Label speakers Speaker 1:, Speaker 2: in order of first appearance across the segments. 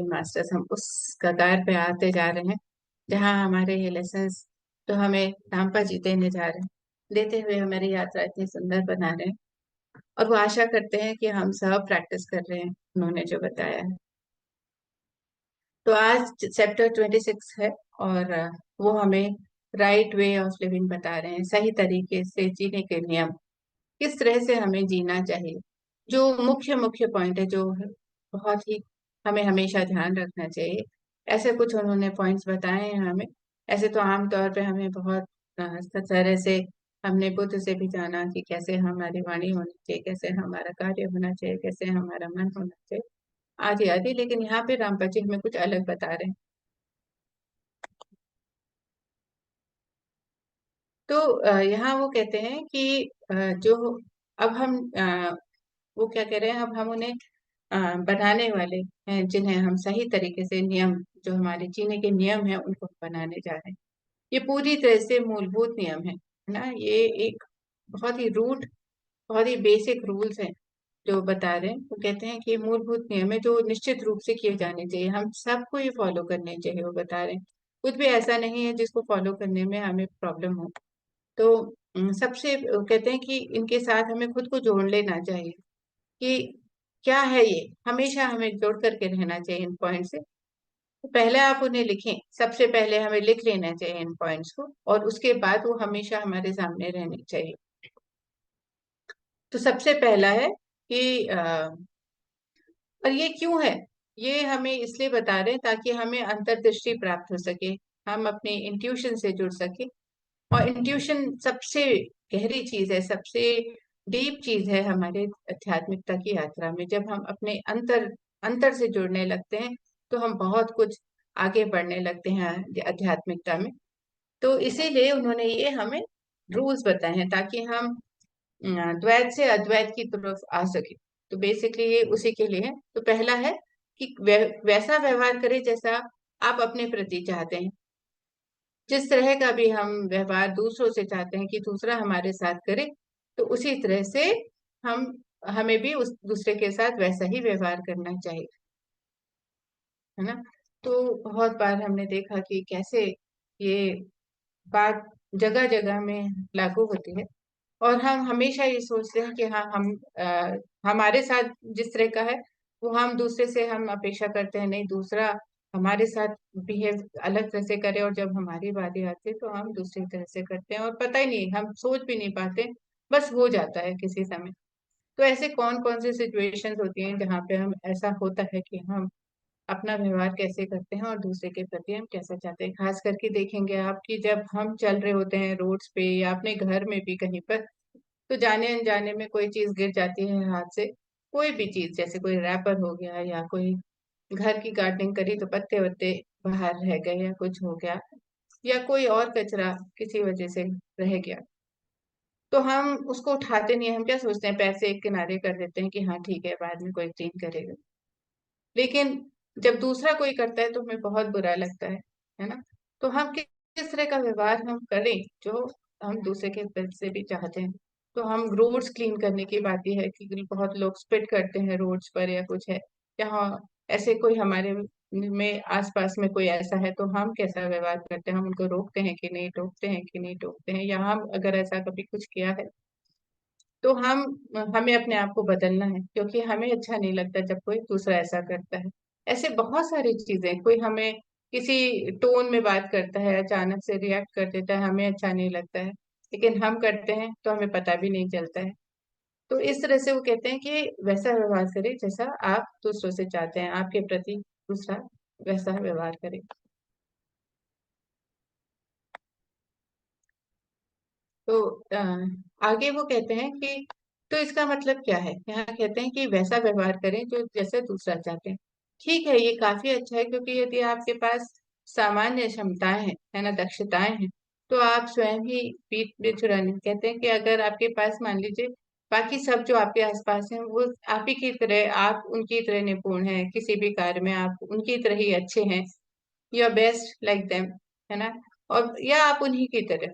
Speaker 1: Masters हम उस कगार पे आते जा रहे हैं जहाँ हमारे ये लेसन्स तो हमें रामपा जी देने जा रहे हैं, देते हुए हमारी यात्रा इतनी सुंदर बना रहे हैं। और वो आशा करते हैं कि हम सब प्रैक्टिस कर रहे हैं उन्होंने जो बताया है। तो आज चैप्टर 26 है और वो हमें राइट वे ऑफ लिविंग बता रहे हैं, सही तरीके से जीने के नियम, किस तरह से हमें जीना चाहिए। जो मुख्य मुख्य पॉइंट है जो बहुत ही हमें हमेशा ध्यान रखना चाहिए, ऐसे कुछ उन्होंने पॉइंट्स बताए हैं हमें। ऐसे तो आमतौर पे हमें बहुत तरह से हमने बुद्ध से भी जाना कि कैसे हमारी वाणी होनी चाहिए, कैसे हमारा कार्य होना चाहिए, कैसे हमारा मन होना चाहिए, आदि आदि। लेकिन यहाँ पे रामपा जी हमें कुछ अलग बता रहे हैं। तो यहाँ वो कहते हैं कि जो अब हम वो क्या कह रहे हैं, अब हम उन्हें बनाने वाले हैं जिन्हें हम सही तरीके से नियम, जो हमारे जीने के नियम हैं उनको बनाने जा रहे हैं। ये पूरी तरह से मूलभूत नियम है ना। ये एक बहुत ही रूट, बहुत ही बेसिक रूल्स हैं जो बता रहे हैं। वो कहते हैं कि ये मूलभूत नियम है जो निश्चित रूप से किए जाने चाहिए, हम सबको ये फॉलो करने चाहिए। वो बता रहे हैं कुछ भी ऐसा नहीं है जिसको फॉलो करने में हमें प्रॉब्लम हो। तो सबसे कहते हैं कि इनके साथ हमें खुद को जोड़ लेना चाहिए कि क्या है ये, हमेशा हमें जोड़ करके रहना चाहिए इन पॉइंट से। तो पहले आप उन्हें लिखें, सबसे पहले हमें लिख लेना चाहिए इन पॉइंट्स को, और उसके बाद वो हमेशा हमारे सामने रहने चाहिए। तो सबसे पहला है कि और ये क्यों है, ये हमें इसलिए बता रहे हैं ताकि हमें अंतर्दृष्टि प्राप्त हो सके, हम अपने इंट्यूशन से जुड़ सके। और इंट्यूशन सबसे गहरी चीज है, सबसे डीप चीज है हमारे आध्यात्मिकता की यात्रा में। जब हम अपने अंतर अंतर से जुड़ने लगते हैं तो हम बहुत कुछ आगे बढ़ने लगते हैं आध्यात्मिकता में। तो इसीलिए उन्होंने ये हमें रूल्स बताए हैं ताकि हम द्वैत से अद्वैत की तरफ आ सके। तो बेसिकली ये उसी के लिए है। तो पहला है कि वैसा व्यवहार करें जैसा आप अपने प्रति चाहते हैं। जिस तरह का भी हम व्यवहार दूसरों से चाहते हैं कि दूसरा हमारे साथ करे, तो उसी तरह से हम हमें भी उस दूसरे के साथ वैसा ही व्यवहार करना चाहिए, है ना। तो बहुत बार हमने देखा कि कैसे ये बात जगह जगह में लागू होती है। और हम हमेशा ये सोचते हैं कि हाँ हम हमारे साथ जिस तरह का है वो हम दूसरे से हम अपेक्षा करते हैं, नहीं दूसरा हमारे साथ बिहेव अलग तरह से करे, और जब हमारी बारी आती है तो हम दूसरी तरह से करते हैं और पता ही नहीं, हम सोच भी नहीं पाते, बस हो जाता है किसी समय। तो ऐसे कौन कौन सी सिचुएशंस होती हैं जहाँ पे हम ऐसा होता है कि हम अपना व्यवहार कैसे करते हैं और दूसरे के प्रति हम कैसा चाहते हैं। खास करके देखेंगे आप कि जब हम चल रहे होते हैं रोड्स पे या अपने घर में भी कहीं पर, तो जाने अनजाने में कोई चीज गिर जाती है हाथ से, कोई भी चीज, जैसे कोई रैपर हो गया या कोई घर की गार्डनिंग करी तो पत्ते वत्ते बाहर रह गए या कुछ हो गया, या कोई और कचरा किसी वजह से रह गया, तो हम उसको उठाते नहीं है। हम क्या सोचते हैं, पैर से एक किनारे कर देते हैं कि हाँ ठीक है बाद में कोई क्लीन करेगा। लेकिन जब दूसरा कोई करता है तो हमें बहुत बुरा लगता है ना। तो हम किस तरह का व्यवहार हम करें जो हम दूसरे के तरफ से भी चाहते हैं। तो हम रोड्स क्लीन करने की बात ही है कि बहुत लोग स्पिट करते हैं रोड्स पर या कुछ है, या हाँ ऐसे कोई हमारे में आसपास में कोई ऐसा है तो हम कैसा व्यवहार करते हैं, हम उनको रोकते हैं कि नहीं, टोकते हैं कि नहीं टोकते हैं, या हम अगर ऐसा कभी कुछ किया है तो हमें अपने आप को बदलना है, क्योंकि हमें अच्छा नहीं लगता जब कोई दूसरा ऐसा करता है। ऐसे बहुत सारी चीजें, कोई हमें किसी टोन में बात करता है, अचानक से रिएक्ट कर देता है, हमें अच्छा नहीं लगता है, लेकिन हम करते हैं तो हमें पता भी नहीं चलता है। तो इस तरह से वो कहते हैं कि वैसा व्यवहार करें जैसा आप दूसरों से चाहते हैं, आपके प्रति दूसरा वैसा व्यवहार करे। तो आगे वो कहते हैं कि तो इसका मतलब क्या है, यहाँ कहते हैं कि वैसा व्यवहार करें जो जैसे दूसरा चाहते हैं। ठीक है, ये काफी अच्छा है, क्योंकि यदि आपके पास सामान्य क्षमताएं हैं, है ना, दक्षताएं हैं, तो आप स्वयं ही पीठ पे छुड़ाने कहते हैं कि अगर आपके पास मान लीजिए बाकी सब जो आपके आसपास हैं वो आप ही की तरह, आप उनकी तरह निपुण हैं किसी भी कार्य में, आप उनकी तरह ही अच्छे हैं, you are best like them, है ना, और या आप उन्हीं की तरह,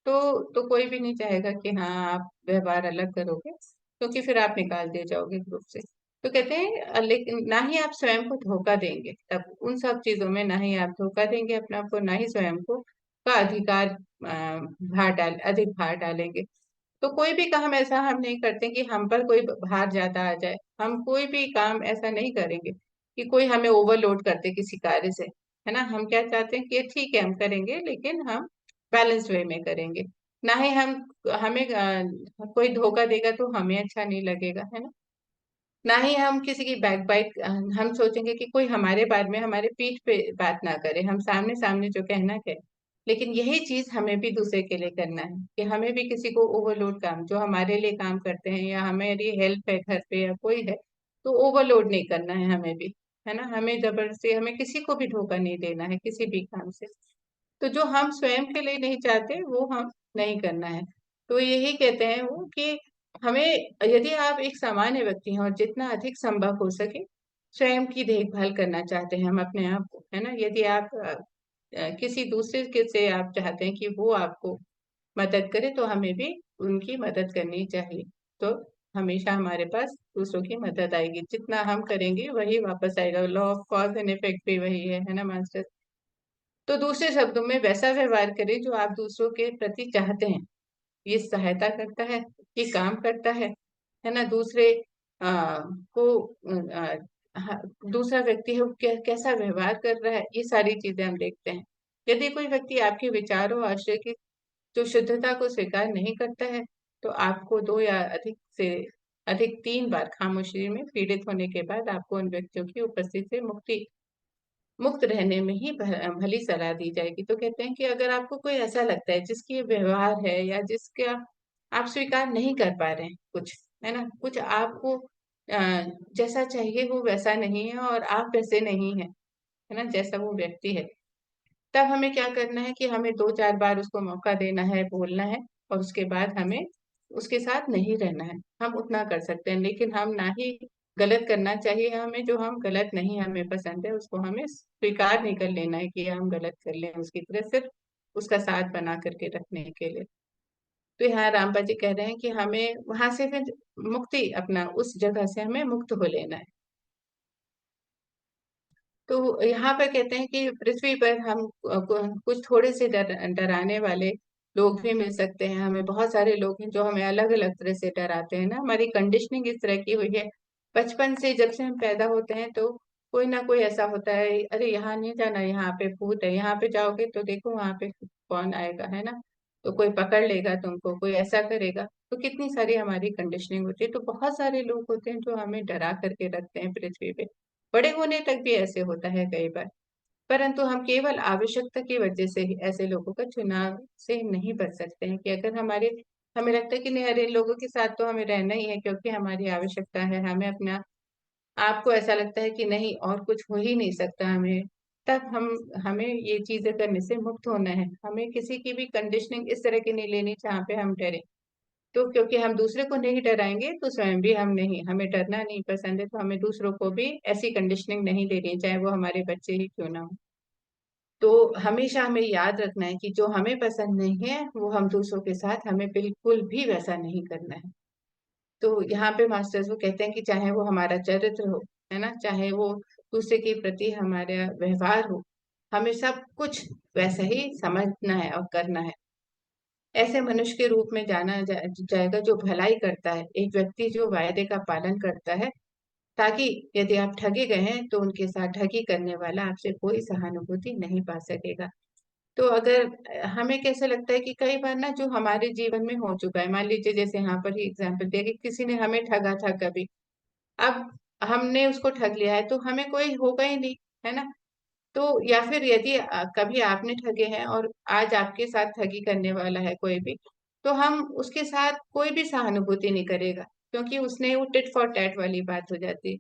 Speaker 1: तो कोई भी नहीं चाहेगा कि हाँ आप व्यवहार अलग करोगे, क्योंकि फिर आप निकाल दिए जाओगे ग्रुप से। तो कहते हैं लेकिन ना ही आप स्वयं को धोखा देंगे, तब उन सब चीजों में ना ही आप धोखा देंगे अपने आप को, ना ही स्वयं को का अधिकार अधिक भार डालेंगे। तो कोई भी काम ऐसा हम नहीं करते कि हम पर कोई भार ज्यादा आ जाए। हम कोई भी काम ऐसा नहीं करेंगे कि कोई हमें ओवरलोड कर दे किसी कार्य से, है ना। हम क्या चाहते हैं कि ठीक है हम करेंगे, लेकिन हम बैलेंस वे में करेंगे। ना ही हम हमें कोई धोखा देगा तो हमें अच्छा नहीं लगेगा, है ना। ना ही हम किसी की बैक बाइट हम सोचेंगे कि कोई हमारे बारे में हमारे पीठ पे बात ना करे, हम सामने सामने जो कहना है। लेकिन यही चीज हमें भी दूसरे के लिए करना है कि हमें भी किसी को ओवरलोड काम, जो हमारे लिए काम करते हैं या हमारी हेल्प है घर पे या कोई है, तो ओवरलोड नहीं करना है हमें भी, है ना। हमें जबरदस्ती हमें किसी को भी धोखा नहीं देना है किसी भी काम से। तो जो हम स्वयं के लिए नहीं चाहते वो हम नहीं करना है। तो यही कहते हैं वो कि हमें, यदि आप एक सामान्य व्यक्ति हैं और जितना अधिक संभव हो सके स्वयं की देखभाल करना चाहते हैं हम अपने आप को, है ना। यदि आप किसी दूसरे के से आप चाहते हैं कि वो आपको मदद करे, तो हमें भी उनकी मदद करनी चाहिए। तो हमेशा हमारे पास दूसरों की मदद आएगी, जितना हम करेंगे वही वापस आएगा। Law of cause and effect भी वही है ना मास्टर। तो दूसरे शब्दों में वैसा व्यवहार करें जो आप दूसरों के प्रति चाहते हैं। ये सहायता करता है, ये काम करता है ना। दूसरे को दूसरा व्यक्ति है वो कैसा व्यवहार कर रहा है, ये सारी चीजें हम देखते हैं। यदि कोई व्यक्ति आपके विचारों आशय की जो शुद्धता को स्वीकार नहीं करता है, तो आपको दो या अधिक से अधिक 3 बार खामोशी में पीड़ित होने के बाद आपको उन व्यक्तियों की उपस्थिति से मुक्त रहने में ही भली सलाह दी जाएगी। तो कहते हैं कि अगर आपको कोई ऐसा लगता है जिसकी ये व्यवहार है या जिसका आप स्वीकार नहीं कर पा रहे हैं कुछ, है ना, कुछ आपको जैसा चाहिए वो वैसा नहीं है और आप वैसे नहीं है, है ना, जैसा वो व्यक्ति है, तब हमें क्या करना है कि हमें 2-4 बार उसको मौका देना है, बोलना है, और उसके बाद हमें उसके साथ नहीं रहना है। हम उतना कर सकते हैं, लेकिन हम ना ही गलत करना चाहिए हमें। जो हम गलत नहीं हमें पसंद है उसको हमें स्वीकार नहीं कर लेना है कि हम गलत कर लें उसकी तरह, सिर्फ उसका साथ बना करके रखने के लिए। तो यहाँ रामबा जी कह रहे हैं कि हमें वहां से फिर मुक्ति, अपना उस जगह से हमें मुक्त हो लेना है। तो यहाँ पर कहते हैं कि पृथ्वी पर हम कुछ थोड़े से डराने वाले लोग भी मिल सकते हैं हमें। बहुत सारे लोग हैं जो हमें अलग अलग तरह से डराते हैं ना। हमारी कंडीशनिंग इस तरह की हुई है बचपन से, जब से हम पैदा होते हैं तो कोई ना कोई ऐसा होता है, अरे यहाँ नहीं जाना, यहाँ पे भूत है, यहाँ पे जाओगे तो देखो वहां पे कौन आएगा, है ना। तो कोई पकड़ लेगा तुमको, कोई ऐसा करेगा। तो कितनी सारी हमारी कंडीशनिंग होती है। तो बहुत सारे लोग होते हैं जो हमें डरा करके रखते हैं पृथ्वी पे। बड़े होने तक भी ऐसे होता है कई बार। परंतु हम केवल आवश्यकता की वजह से ही ऐसे लोगों का चुनाव से नहीं बच सकते हैं कि अगर हमें लगता है कि नहीं, अरे इन लोगों के साथ तो हमें रहना ही है क्योंकि हमारी आवश्यकता है, हमें अपना आपको ऐसा लगता है कि नहीं और कुछ हो ही नहीं सकता हमें, तब हमें ये चीजें करने से मुक्त होना है। हमें किसी की भी कंडीशनिंग इस तरह की नहीं लेनी जहाँ पे हम डरे। तो क्योंकि हम दूसरे को नहीं डराएंगे तो स्वयं भी हम नहीं, हमें डरना नहीं पसंद है, तो हमें दूसरों को भी ऐसी कंडीशनिंग नहीं देनी है, चाहे वो हमारे बच्चे ही क्यों ना हो। तो हमेशा हमें याद रखना है कि जो हमें पसंद नहीं है वो हम दूसरों के साथ हमें बिल्कुल भी वैसा नहीं करना है। तो यहाँ पे मास्टर्स वो कहते हैं कि चाहे वो हमारा चरित्र हो, है ना, चाहे वो दूसरे के प्रति हमारा व्यवहार हो, हमें सब कुछ वैसा ही समझना है और करना है। ऐसे मनुष्य के रूप में जाएगा जो भलाई करता है, एक व्यक्ति जो वायदे का पालन करता है, ताकि यदि आप ठगे गए हैं तो उनके साथ ठगी करने वाला आपसे कोई सहानुभूति नहीं पा सकेगा। तो अगर हमें कैसे लगता है कि कई बार ना जो हमारे जीवन में हो चुका है, मान लीजिए जैसे यहाँ पर ही एग्जाम्पल दिया कि किसी ने हमें ठगा था कभी, अब हमने उसको ठग लिया है तो हमें कोई होगा ही नहीं, है ना। तो या फिर यदि कभी आपने ठगे हैं और आज आपके साथ ठगी करने वाला है कोई भी, तो हम उसके साथ कोई भी सहानुभूति नहीं करेगा, क्योंकि उसने वो टिट फॉर टैट वाली बात हो जाती है।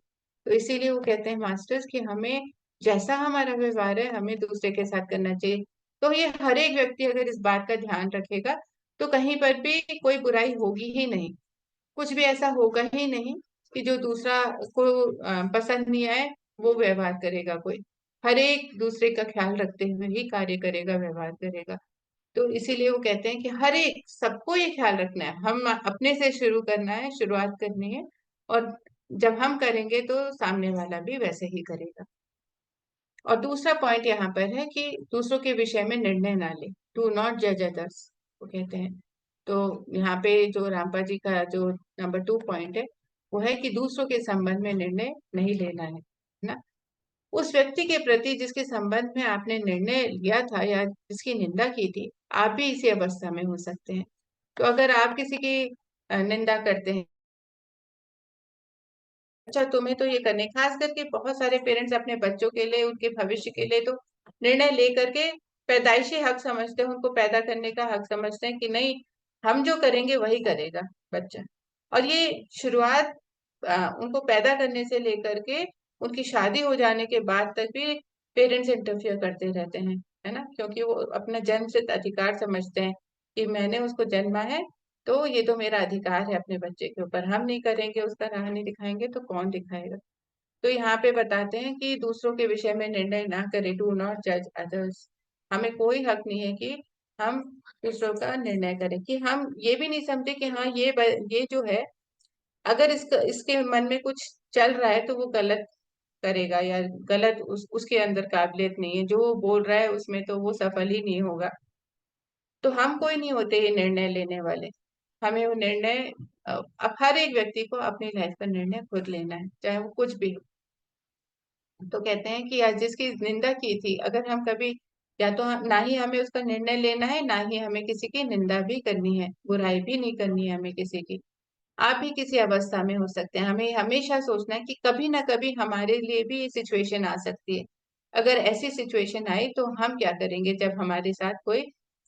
Speaker 1: तो इसीलिए वो कहते हैं मास्टर्स कि हमें जैसा हमारा व्यवहार है हमें दूसरे के साथ करना चाहिए। तो ये हर एक व्यक्ति अगर इस बात का ध्यान रखेगा तो कहीं पर भी कोई बुराई होगी ही नहीं, कुछ भी ऐसा होगा ही नहीं कि जो दूसरा को पसंद नहीं आए वो व्यवहार करेगा कोई। हर एक दूसरे का ख्याल रखते हुए ही कार्य करेगा, व्यवहार करेगा। तो इसीलिए वो कहते हैं कि हर एक सबको ये ख्याल रखना है, हम अपने से शुरू करना है, शुरुआत करनी है, और जब हम करेंगे तो सामने वाला भी वैसे ही करेगा। और दूसरा पॉइंट यहाँ पर है कि दूसरों के विषय में निर्णय ना ले, डू नॉट जज अदर्स, वो कहते हैं। तो यहाँ पे जो रामपा जी का जो नंबर 2 पॉइंट है, वो है कि दूसरों के संबंध में निर्णय नहीं लेना है ना। उस व्यक्ति के प्रति जिसके संबंध में आपने निर्णय लिया था या जिसकी निंदा की थी, आप भी इसी अवस्था में हो सकते हैं। तो अगर आप किसी की निंदा करते हैं, अच्छा तुम्हें तो ये करने, खास करके बहुत सारे पेरेंट्स अपने बच्चों के लिए, उनके भविष्य के लिए तो निर्णय लेकर के पैदाइशी हक समझते हैं, उनको पैदा करने का हक समझते हैं कि नहीं, हम जो करेंगे वही करेगा बच्चा। और ये शुरुआत उनको पैदा करने से लेकर के उनकी शादी हो जाने के बाद तक भी पेरेंट्स इंटरफियर करते रहते हैं, है ना, क्योंकि वो अपना जन्मसिद्ध अधिकार समझते हैं कि मैंने उसको जन्मा है, तो ये तो मेरा अधिकार है अपने बच्चे के ऊपर, हम नहीं करेंगे, उसका राह नहीं दिखाएंगे तो कौन दिखाएगा। तो यहाँ पे बताते हैं कि दूसरों के विषय में निर्णय ना करें, डू नॉट जज अदर्स। हमें कोई हक नहीं है कि हम दूसरों का निर्णय करें, कि हम ये भी नहीं समझे कि हाँ ये जो है, अगर इसके मन में कुछ चल रहा है तो वो गलत करेगा, या गलत उसके अंदर काबिलियत नहीं है, जो वो बोल रहा है उसमें तो वो सफल ही नहीं होगा। तो हम कोई नहीं होते ये निर्णय लेने वाले। हमें वो निर्णय अब हर एक व्यक्ति को अपनी लाइफ का निर्णय खुद लेना है, चाहे वो कुछ भी हो। तो कहते हैं कि आज जिसकी निंदा की थी, अगर हम कभी, या तो ना ही हमें उसका निर्णय लेना है, ना ही हमें किसी की निंदा भी करनी है, बुराई भी नहीं करनी है हमें किसी की। आप भी किसी अवस्था में हो सकते हैं, हमें हमेशा सोचना है कि कभी ना कभी हमारे लिए भी ये सिचुएशन आ सकती है। अगर ऐसी सिचुएशन आई तो हम क्या करेंगे, जब हमारे साथ कोई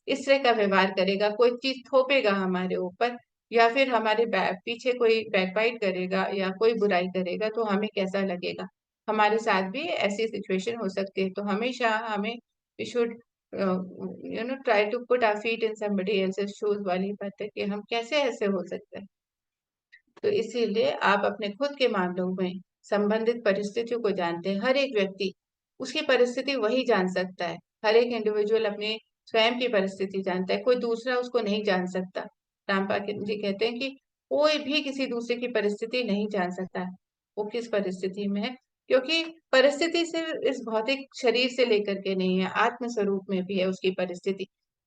Speaker 1: इस तरह का व्यवहार करेगा, कोई चीज थोपेगा हमारे ऊपर, या फिर हमारे पीछे कोई बैकबाइट करेगा या कोई बुराई करेगा, तो हमें कैसा लगेगा। हमारे साथ भी ऐसी सिचुएशन हो सकती है, तो हमेशा हमें we should try to put our feet in somebody else's shoes वाली बात है, कि हम कैसे ऐसे हो सकते हैं। तो इसीलिए आप अपने खुद के मामलों में संबंधित परिस्थितियों को जानते हैं। हर एक व्यक्ति उसकी परिस्थिति वही जान सकता है, हर एक इंडिविजुअल अपनी स्वयं की परिस्थिति जानता है, कोई दूसरा उसको नहीं जान सकता। जी कहते हैं कि कोई भी किसी दूसरे की परिस्थिति नहीं जान सकता, वो किस परिस्थिति में है, क्योंकि परिस्थिति सिर्फ इस भौतिक शरीर से लेकर के नहीं है, आत्म स्वरूप में भी है उसकी परिस्थिति।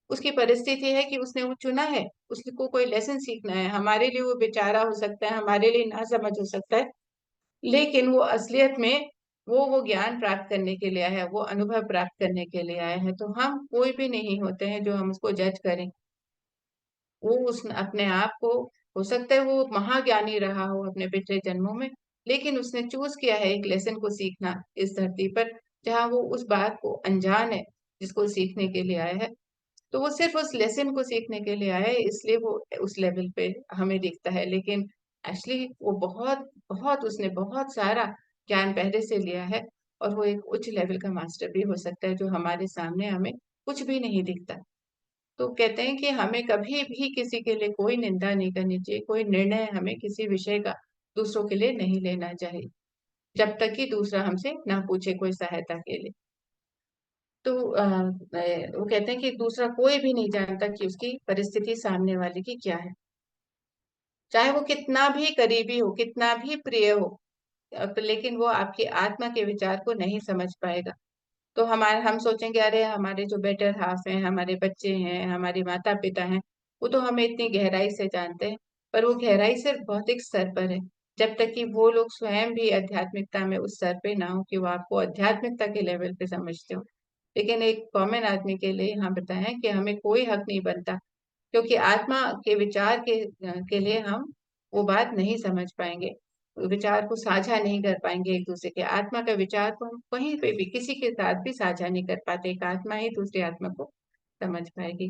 Speaker 1: उसकी परिस्थिति है कि उसने वो चुना है, उसको कोई लेसन सीखना है। हमारे लिए वो बेचारा हो सकता है, हमारे लिए ना समझ हो सकता है, लेकिन वो असलियत में वो ज्ञान प्राप्त करने के लिए आया है, वो अनुभव प्राप्त करने के लिए आया है। तो हम कोई भी नहीं होते हैं जो हम उसको जज करें। वो उस अपने आप को, हो सकता है वो महाज्ञानी रहा हो अपने पिछले जन्मों में, लेकिन उसने चूज किया है एक लेसन को सीखना इस धरती पर, जहाँ वो उस बात को अनजान है जिसको सीखने के लिए आया है। तो वो सिर्फ उस लेसन को सीखने के लिए आया है, इसलिए वो उस लेवल पे हमें दिखता है, लेकिन एक्चुअली वो बहुत बहुत उसने बहुत सारा ज्ञान पहले से लिया है, और वो एक उच्च लेवल का मास्टर भी हो सकता है, जो हमारे सामने हमें कुछ भी नहीं दिखता। तो कहते हैं कि हमें कभी भी किसी के लिए कोई निंदा नहीं करनी चाहिए, कोई निर्णय हमें किसी विषय का दूसरों के लिए नहीं लेना चाहिए, जब तक कि दूसरा हमसे ना पूछे कोई सहायता के लिए। तो वो कहते हैं कि दूसरा कोई भी नहीं जानता कि उसकी परिस्थिति सामने वाले की क्या है, चाहे वो कितना भी करीबी हो, कितना भी प्रिय हो, लेकिन वो आपकी आत्मा के विचार को नहीं समझ पाएगा। तो हमारे हम सोचेंगे अरे हमारे जो बेटर हाफ हैं, हमारे बच्चे हैं, हमारे माता पिता हैं, वो तो हमें इतनी गहराई से जानते हैं, पर वो गहराई सिर्फ भौतिक स्तर पर है, जब तक कि वो लोग स्वयं भी आध्यात्मिकता में उस स्तर पे ना हो कि वो आपको आध्यात्मिकता के लेवल पे समझते हो। लेकिन एक कॉमन आदमी के लिए यहाँ बताया है कि हमें कोई हक नहीं बनता, क्योंकि आत्मा के विचार के लिए हम वो बात नहीं समझ पाएंगे, विचार को साझा नहीं कर पाएंगे एक दूसरे के। आत्मा का विचार को हम कहीं पे भी किसी के साथ भी साझा नहीं कर पाते, एक आत्मा ही दूसरी आत्मा को समझ पाएगी।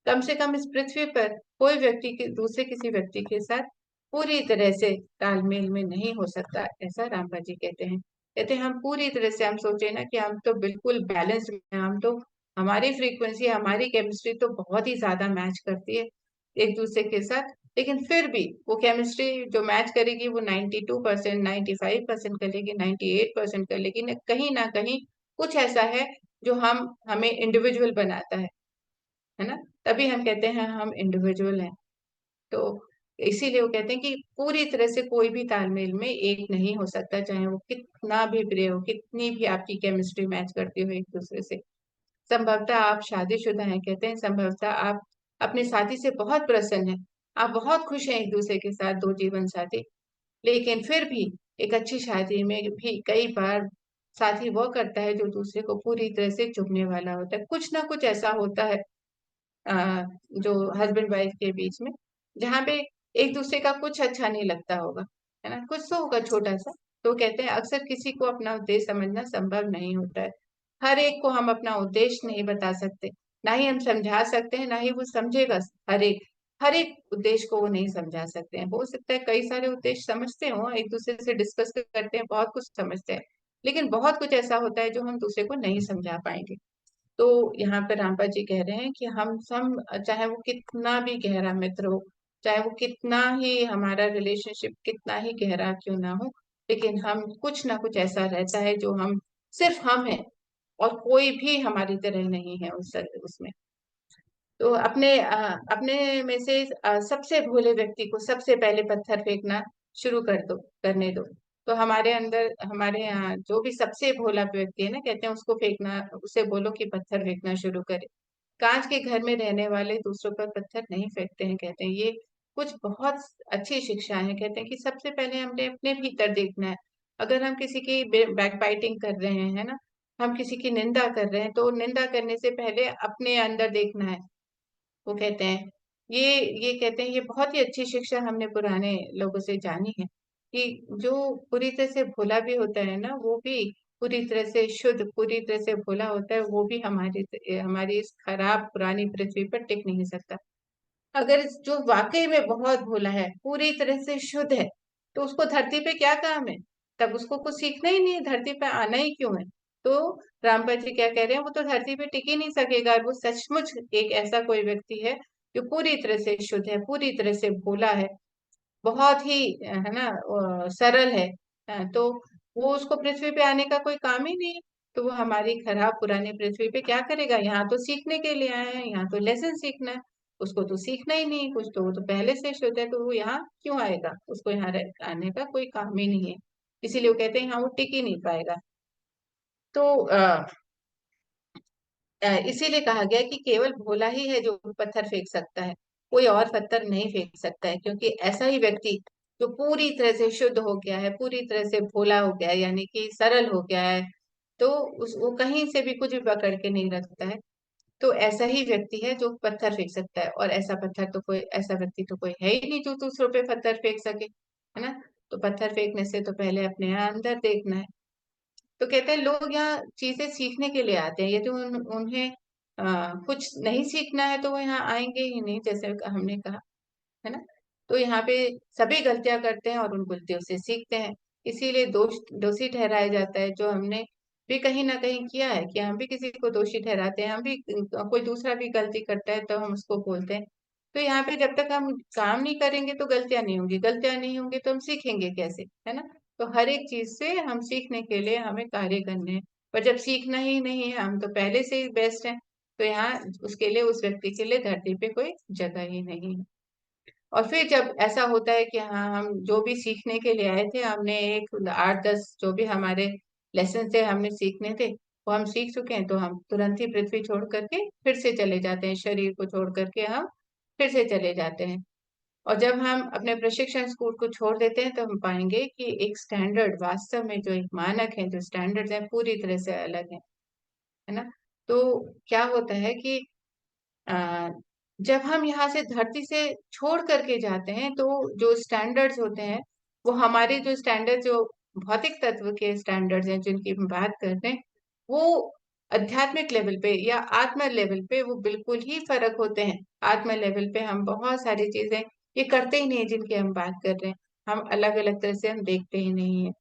Speaker 1: कम से कम इस पृथ्वी पर कोई व्यक्ति के दूसरे किसी व्यक्ति के साथ पूरी तरह से तालमेल में नहीं हो सकता, ऐसा रामबा जी कहते हैं। कहते हैं हम पूरी तरह से, हम सोचे ना कि हम तो बिल्कुल बैलेंस में, हम तो, हमारी फ्रीक्वेंसी, हमारी केमिस्ट्री तो बहुत ही ज्यादा मैच करती है एक दूसरे के साथ, लेकिन फिर भी वो केमिस्ट्री जो मैच करेगी वो 92%, 95% कर लेगी, 98% कर लेगी, कहीं ना कहीं कुछ ऐसा है जो हमें इंडिविजुअल बनाता है ना, तभी हम कहते हैं हम इंडिविजुअल हैं। तो इसीलिए वो कहते हैं कि पूरी तरह से कोई भी तालमेल में एक नहीं हो सकता, चाहे वो कितना भी प्रिय हो, कितनी भी आपकी केमिस्ट्री मैच करती हो एक दूसरे से। संभवतः आप शादीशुदा हैं, कहते हैं संभवतः आप अपने साथी से बहुत प्रसन्न हैं, आप बहुत खुश हैं एक दूसरे के साथ, दो जीवन साथी। लेकिन फिर भी एक अच्छी शादी में भी कई बार साथी वो करता है जो दूसरे को पूरी तरह से चुभने वाला होता है। कुछ ना कुछ ऐसा होता है अ, जो हस्बैंड वाइफ के बीच में, जहाँ पे एक दूसरे का कुछ अच्छा नहीं लगता होगा, है ना? कुछ तो होगा छोटा सा। तो कहते हैं अक्सर किसी को अपना उद्देश्य समझना संभव नहीं होता है। हर एक को हम अपना उद्देश्य नहीं बता सकते, ना ही हम समझा सकते हैं, ना ही वो समझेगा। हर एक उद्देश्य को वो नहीं समझा सकते हैं। हो सकता है कई सारे उद्देश्य समझते हो, एक दूसरे से डिस्कस करते हैं, बहुत कुछ समझते हैं, लेकिन बहुत कुछ ऐसा होता है जो हम दूसरे को नहीं समझा पाएंगे। तो यहाँ पे रामपा जी कह रहे हैं कि हम सब, चाहे वो कितना भी गहरा मित्र हो, चाहे वो कितना ही हमारा रिलेशनशिप कितना ही गहरा क्यों ना हो, लेकिन हम कुछ ना कुछ ऐसा रहता है जो हम सिर्फ हम हैं, और कोई भी हमारी तरह नहीं है उसमें। तो अपने में से सबसे भोले व्यक्ति को सबसे पहले पत्थर फेंकना शुरू करने दो। तो हमारे अंदर, हमारे यहाँ जो भी सबसे भोला व्यक्ति है ना, कहते हैं उसको फेंकना, उसे बोलो कि पत्थर फेंकना शुरू करे। कांच के घर में रहने वाले दूसरों पर पत्थर नहीं फेंकते हैं, कहते हैं। ये कुछ बहुत अच्छी शिक्षा है। कहते हैं कि सबसे पहले हमने अपने भीतर देखना है। अगर हम किसी की बैक बाइटिंग कर रहे हैं, है ना, हम किसी की निंदा कर रहे हैं, तो निंदा करने से पहले अपने अंदर देखना है। वो कहते हैं, ये कहते हैं ये बहुत ही अच्छी शिक्षा हमने पुराने लोगों से जानी है, कि जो पूरी तरह से भोला भी होता है ना, वो भी पूरी तरह से शुद्ध, पूरी तरह से भोला होता है, वो भी हमारी इस खराब पुरानी पृथ्वी पर टिक नहीं सकता। अगर जो वाकई में बहुत भोला है, पूरी तरह से शुद्ध है, तो उसको धरती पे क्या काम है? तब उसको कुछ सीखना ही नहीं है, धरती पे आना ही क्यों है? तो रामपाल जी क्या कह रहे हैं, वो तो धरती पे टिक ही नहीं सकेगा, और वो सचमुच एक ऐसा कोई व्यक्ति है जो पूरी तरह से शुद्ध है, पूरी तरह से भोला है, बहुत ही है ना, सरल है। तो वो, उसको पृथ्वी पे आने का कोई काम ही नहीं है। तो वो हमारी खराब पुरानी पृथ्वी पे क्या करेगा? यहाँ तो सीखने के लिए आया है, यहाँ तो लेसन सीखना है। उसको तो सीखना ही नहीं है कुछ, तो वो तो पहले से शुद्ध है, तो वो यहाँ क्यों आएगा? उसको यहाँ आने का कोई काम ही नहीं है। इसीलिए वो कहते हैं यहाँ वो टिक ही नहीं पाएगा। तो इसीलिए कहा गया कि केवल भोला ही है जो पत्थर फेंक सकता है, कोई और पत्थर नहीं फेंक सकता है, क्योंकि ऐसा ही व्यक्ति जो पूरी तरह से शुद्ध हो गया है, पूरी तरह से भोला हो गया है, यानी कि सरल हो गया है, तो वो कहीं से भी कुछ भी पकड़ के नहीं रखता है। तो ऐसा ही व्यक्ति है जो पत्थर फेंक सकता है, और ऐसा व्यक्ति तो कोई है ही नहीं जो दूसरों पे पत्थर फेंक सके, है ना? तो पत्थर फेंकने से तो पहले अपने यहाँ अंदर देखना है। तो कहते हैं लोग यहाँ चीजें सीखने के लिए आते हैं, यदि उन्हें कुछ नहीं सीखना है तो वो यहाँ आएंगे ही नहीं, जैसे हमने कहा, है ना? तो यहाँ पे सभी गलतियां करते हैं और उन गलतियों से सीखते हैं, इसीलिए दोषी ठहराया जाता है। जो हमने भी कहीं ना कहीं किया है, कि हम भी किसी को दोषी ठहराते हैं, हम भी, कोई दूसरा भी गलती करता है तो हम उसको बोलते हैं। तो यहाँ पे जब तक हम काम नहीं करेंगे तो गलतियां नहीं होंगी, गलतियां नहीं होंगी तो हम सीखेंगे कैसे, है ना? तो हर एक चीज से हम सीखने के लिए हमें कार्य करने हैं। पर जब सीखना ही नहीं है, हम तो पहले से ही बेस्ट हैं, तो यहाँ उसके लिए, उस व्यक्ति के लिए धरती पे कोई जगह ही नहीं है। और फिर जब ऐसा होता है कि हाँ, हम जो भी सीखने के लिए आए थे, हमने एक 8-10 जो भी हमारे लेसन थे हमने सीखने थे, वो हम सीख चुके हैं, तो हम तुरंत ही पृथ्वी छोड़ करके फिर से चले जाते हैं, शरीर को छोड़ करके हम फिर से चले जाते हैं। और जब हम अपने प्रशिक्षण स्कूल को छोड़ देते हैं, तो हम पाएंगे कि एक स्टैंडर्ड, वास्तव में जो एक मानक है, जो स्टैंडर्ड्स हैं, पूरी तरह से अलग है ना? तो क्या होता है कि अ, जब हम यहाँ से धरती से छोड़ करके जाते हैं, तो जो स्टैंडर्ड्स होते हैं, वो हमारे जो स्टैंडर्ड, जो भौतिक तत्व के स्टैंडर्ड्स हैं जिनकी हम बात करते हैं, वो आध्यात्मिक लेवल पे या आत्मा लेवल पे वो बिल्कुल ही फर्क होते हैं। आत्मा लेवल पे हम बहुत सारी चीजें ये करते ही नहीं है जिनकी हम बात कर रहे हैं, हम अलग अलग तरह से हम देखते ही नहीं है।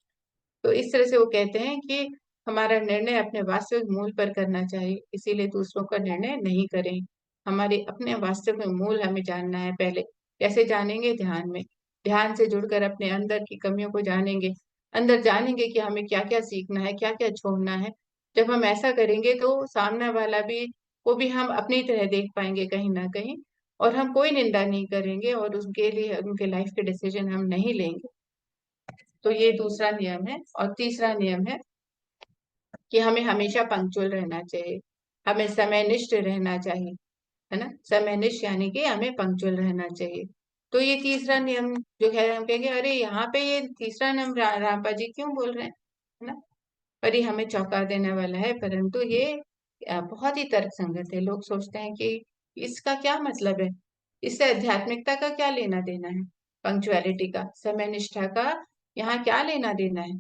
Speaker 1: तो इस तरह से वो कहते हैं कि हमारा निर्णय अपने वास्तविक मूल पर करना चाहिए, इसीलिए दूसरों का निर्णय नहीं करें। हमारे अपने वास्तविक मूल हमें जानना है पहले। कैसे जानेंगे? ध्यान में। ध्यान से जुड़कर अपने अंदर की कमियों को जानेंगे, अंदर जानेंगे कि हमें क्या क्या सीखना है, क्या क्या छोड़ना है। जब हम ऐसा करेंगे तो सामने वाला भी, वो भी हम अपनी तरह देख पाएंगे कहीं ना कहीं, और हम कोई निंदा नहीं करेंगे और उसके लिए उनके लाइफ के डिसीजन हम नहीं लेंगे। तो ये दूसरा नियम है। और तीसरा नियम है कि हमें हमेशा पंक्चुअल रहना चाहिए, हमें समयनिष्ठ रहना चाहिए, है ना। समयनिष्ठ यानी कि हमें पंक्चुअल रहना चाहिए। तो ये तीसरा नियम जो है, हम कहेंगे अरे यहाँ पे ये तीसरा नियम रामपा जी क्यों बोल रहे हैं, है ना। पर ये हमें चौंका देने वाला है, परंतु ये बहुत ही तर्कसंगत है। लोग सोचते हैं कि इसका क्या मतलब है, इससे आध्यात्मिकता का क्या लेना देना है, पंक्चुअलिटी का, समय निष्ठा का यहाँ क्या लेना देना है।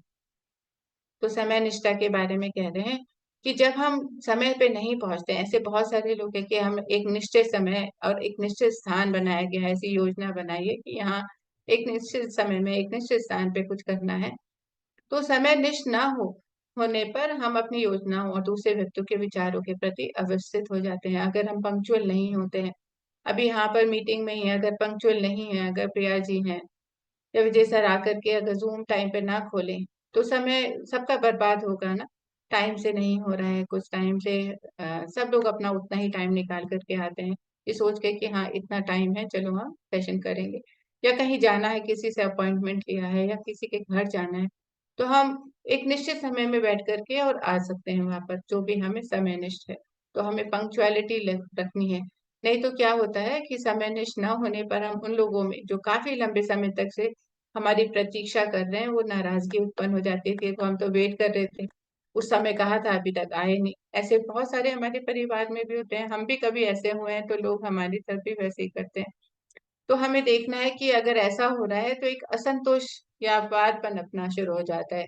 Speaker 1: तो समय निष्ठा के बारे में कह रहे हैं कि जब हम समय पे नहीं पहुंचते, ऐसे बहुत सारे लोग हैं कि हम एक निश्चित समय और एक निश्चित स्थान बनाया गया है, ऐसी योजना बनाई है कि यहाँ एक निश्चित समय में एक निश्चित स्थान पे कुछ करना है। तो समय निष्ठ ना होने पर हम अपनी योजनाओं और दूसरे व्यक्तियों के विचारों के प्रति अव्यवस्थित हो जाते हैं, अगर हम पंक्चुअल नहीं होते हैं। अभी यहाँ पर मीटिंग में ही अगर पंक्चुअल नहीं है, अगर प्रिया जी हैं या विजय सर आकर के अगर जूम टाइम पे ना खोलें, तो समय सबका बर्बाद होगा ना। टाइम से नहीं हो रहा है, कुछ टाइम से सब लोग अपना उतना ही टाइम निकाल करके आते हैं, ये सोच के कि हाँ इतना टाइम है, चलो हम सेशन करेंगे। या कहीं जाना है, किसी से अपॉइंटमेंट लिया है या किसी के घर जाना है, तो हम एक निश्चित समय में बैठ करके और आ सकते हैं वहां पर, जो भी हमें समय निष्ठ है। तो हमें पंक्चुअलिटी रखनी है। नहीं तो क्या होता है कि समय निष्ठ न होने पर हम उन लोगों में जो काफी लंबे समय तक से हमारी प्रतीक्षा कर रहे हैं, वो नाराजगी उत्पन्न हो जाती है कि तो हम तो वेट कर रहे थे, उस समय कहा था अभी तक आए नहीं। ऐसे बहुत सारे हमारे परिवार में भी होते हैं, हम भी कभी ऐसे हुए हैं, तो लोग हमारी तरफ भी वैसे ही करते हैं। तो हमें देखना है कि अगर ऐसा हो रहा है तो एक असंतोष या अपवाद पनपना शुरू हो जाता है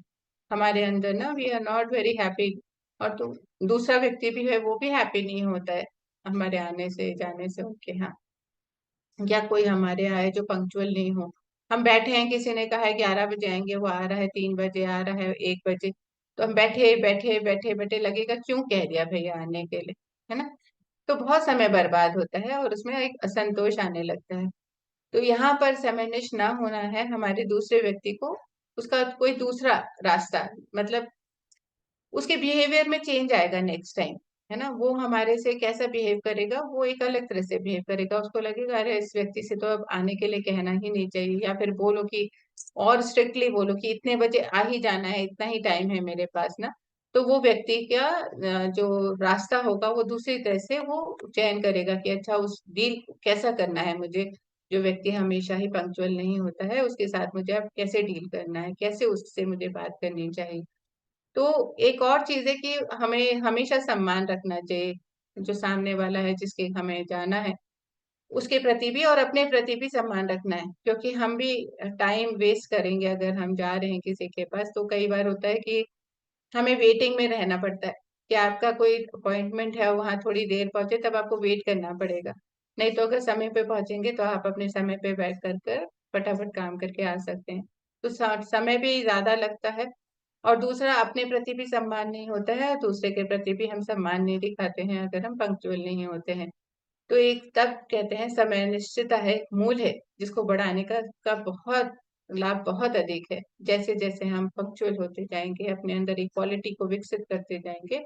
Speaker 1: हमारे अंदर ना, we are not very happy. और तो दूसरा व्यक्ति भी है, वो भी हैप्पी नहीं होता है हमारे आने से जाने से उनके यहाँ। या कोई हमारे यहाँ है जो पंक्चुअल नहीं हो, हम बैठे हैं, किसी ने कहा है 11 बजे आएंगे, वो आ रहा है 3 बजे, आ रहा है 1 बजे, तो हम बैठे बैठे बैठे बैठे लगेगा क्यों कह दिया भैया आने के लिए, है ना। तो बहुत समय बर्बाद होता है और उसमें एक असंतोष आने लगता है। तो यहाँ पर समयनिष्ठ ना होना है हमारे दूसरे व्यक्ति को, उसका कोई दूसरा रास्ता, मतलब उसके बिहेवियर में चेंज आएगा नेक्स्ट टाइम, है ना। वो हमारे से कैसा बिहेव करेगा, वो एक अलग तरह से बिहेव करेगा, उसको लगेगा अरे इस व्यक्ति से तो अब आने के लिए कहना ही नहीं चाहिए, या फिर बोलो कि और स्ट्रिक्टली बोलो कि इतने बजे आ ही जाना है, इतना ही टाइम है मेरे पास ना। तो वो व्यक्ति का जो रास्ता होगा वो दूसरी तरह से वो चयन करेगा कि अच्छा उस डील कैसा करना है मुझे, जो व्यक्ति हमेशा ही पंक्चुअल नहीं होता है उसके साथ मुझे अब कैसे डील करना है, कैसे उससे मुझे बात करनी चाहिए। तो एक और चीज है कि हमें हमेशा सम्मान रखना चाहिए, जो सामने वाला है जिसके हमें जाना है उसके प्रति भी और अपने प्रति भी सम्मान रखना है, क्योंकि हम भी टाइम वेस्ट करेंगे अगर हम जा रहे हैं किसी के पास। तो कई बार होता है कि हमें वेटिंग में रहना पड़ता है कि आपका कोई अपॉइंटमेंट है, वहां थोड़ी देर पहुंचे तब आपको वेट करना पड़ेगा। नहीं तो अगर समय पे पहुंचेंगे तो आप अपने समय पे बैठ कर फटाफट काम करके आ सकते हैं। तो समय भी ज्यादा लगता है। और दूसरा, अपने प्रति भी सम्मान नहीं होता है और दूसरे के प्रति भी हम सम्मान नहीं दिखाते हैं अगर हम पंक्चुअल नहीं होते हैं। तो एक तब कहते हैं समय निश्चितता है, एक मूल है जिसको बढ़ाने का बहुत लाभ बहुत अधिक है। जैसे जैसे हम पंक्चुअल होते जाएंगे, अपने अंदर इक्वालिटी को विकसित करते जाएंगे,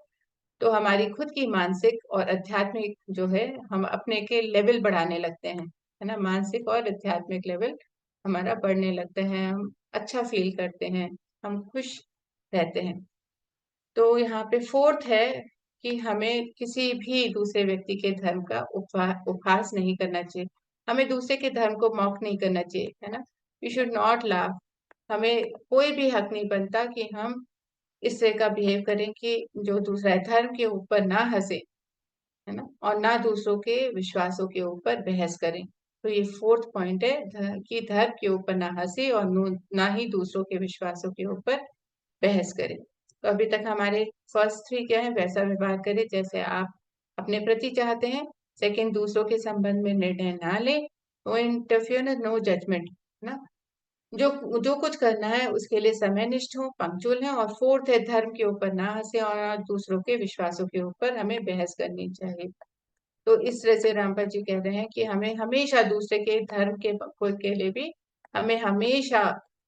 Speaker 1: तो हमारी खुद की मानसिक और आध्यात्मिक जो है, हम अपने के लेवल बढ़ाने लगते हैं, है ना। मानसिक और आध्यात्मिक लेवल हमारा बढ़ने लगता है, हम अच्छा फील करते हैं, हम खुश रहते हैं। तो यहाँ पे फोर्थ है कि हमें किसी भी दूसरे व्यक्ति के धर्म का उपहास नहीं करना चाहिए। हमें दूसरे के धर्म को मॉक नहीं करना चाहिए, है ना। We should not laugh. हमें कोई भी हक नहीं बनता कि हम इस तरह का बिहेव करें कि जो दूसरा है धर्म के ऊपर ना हंसे, है ना, और ना दूसरों के विश्वासों के ऊपर बहस करें। तो ये फोर्थ पॉइंट है, कि धर्म के ऊपर ना हंसे और ना ही दूसरों के विश्वासों के ऊपर बहस करें। तो अभी तक हमारे फर्स्ट थ्री क्या है, वैसा व्यवहार करें जैसे आप अपने प्रति चाहते हैं। सेकंड, दूसरों के संबंध में निर्णय ना ले, नो इंटरफियर, नो जजमेंट, ना। जो जो कुछ करना है उसके लिए समयनिष्ठ हो, पंक्चुअल है। और फोर्थ है, धर्म के ऊपर ना हंसे और दूसरों के विश्वासों के ऊपर हमें बहस करनी चाहिए। तो इस तरह से रामपाल जी कह रहे हैं कि हमें हमेशा दूसरे के धर्म के पक्ष के लिए भी हमें हमेशा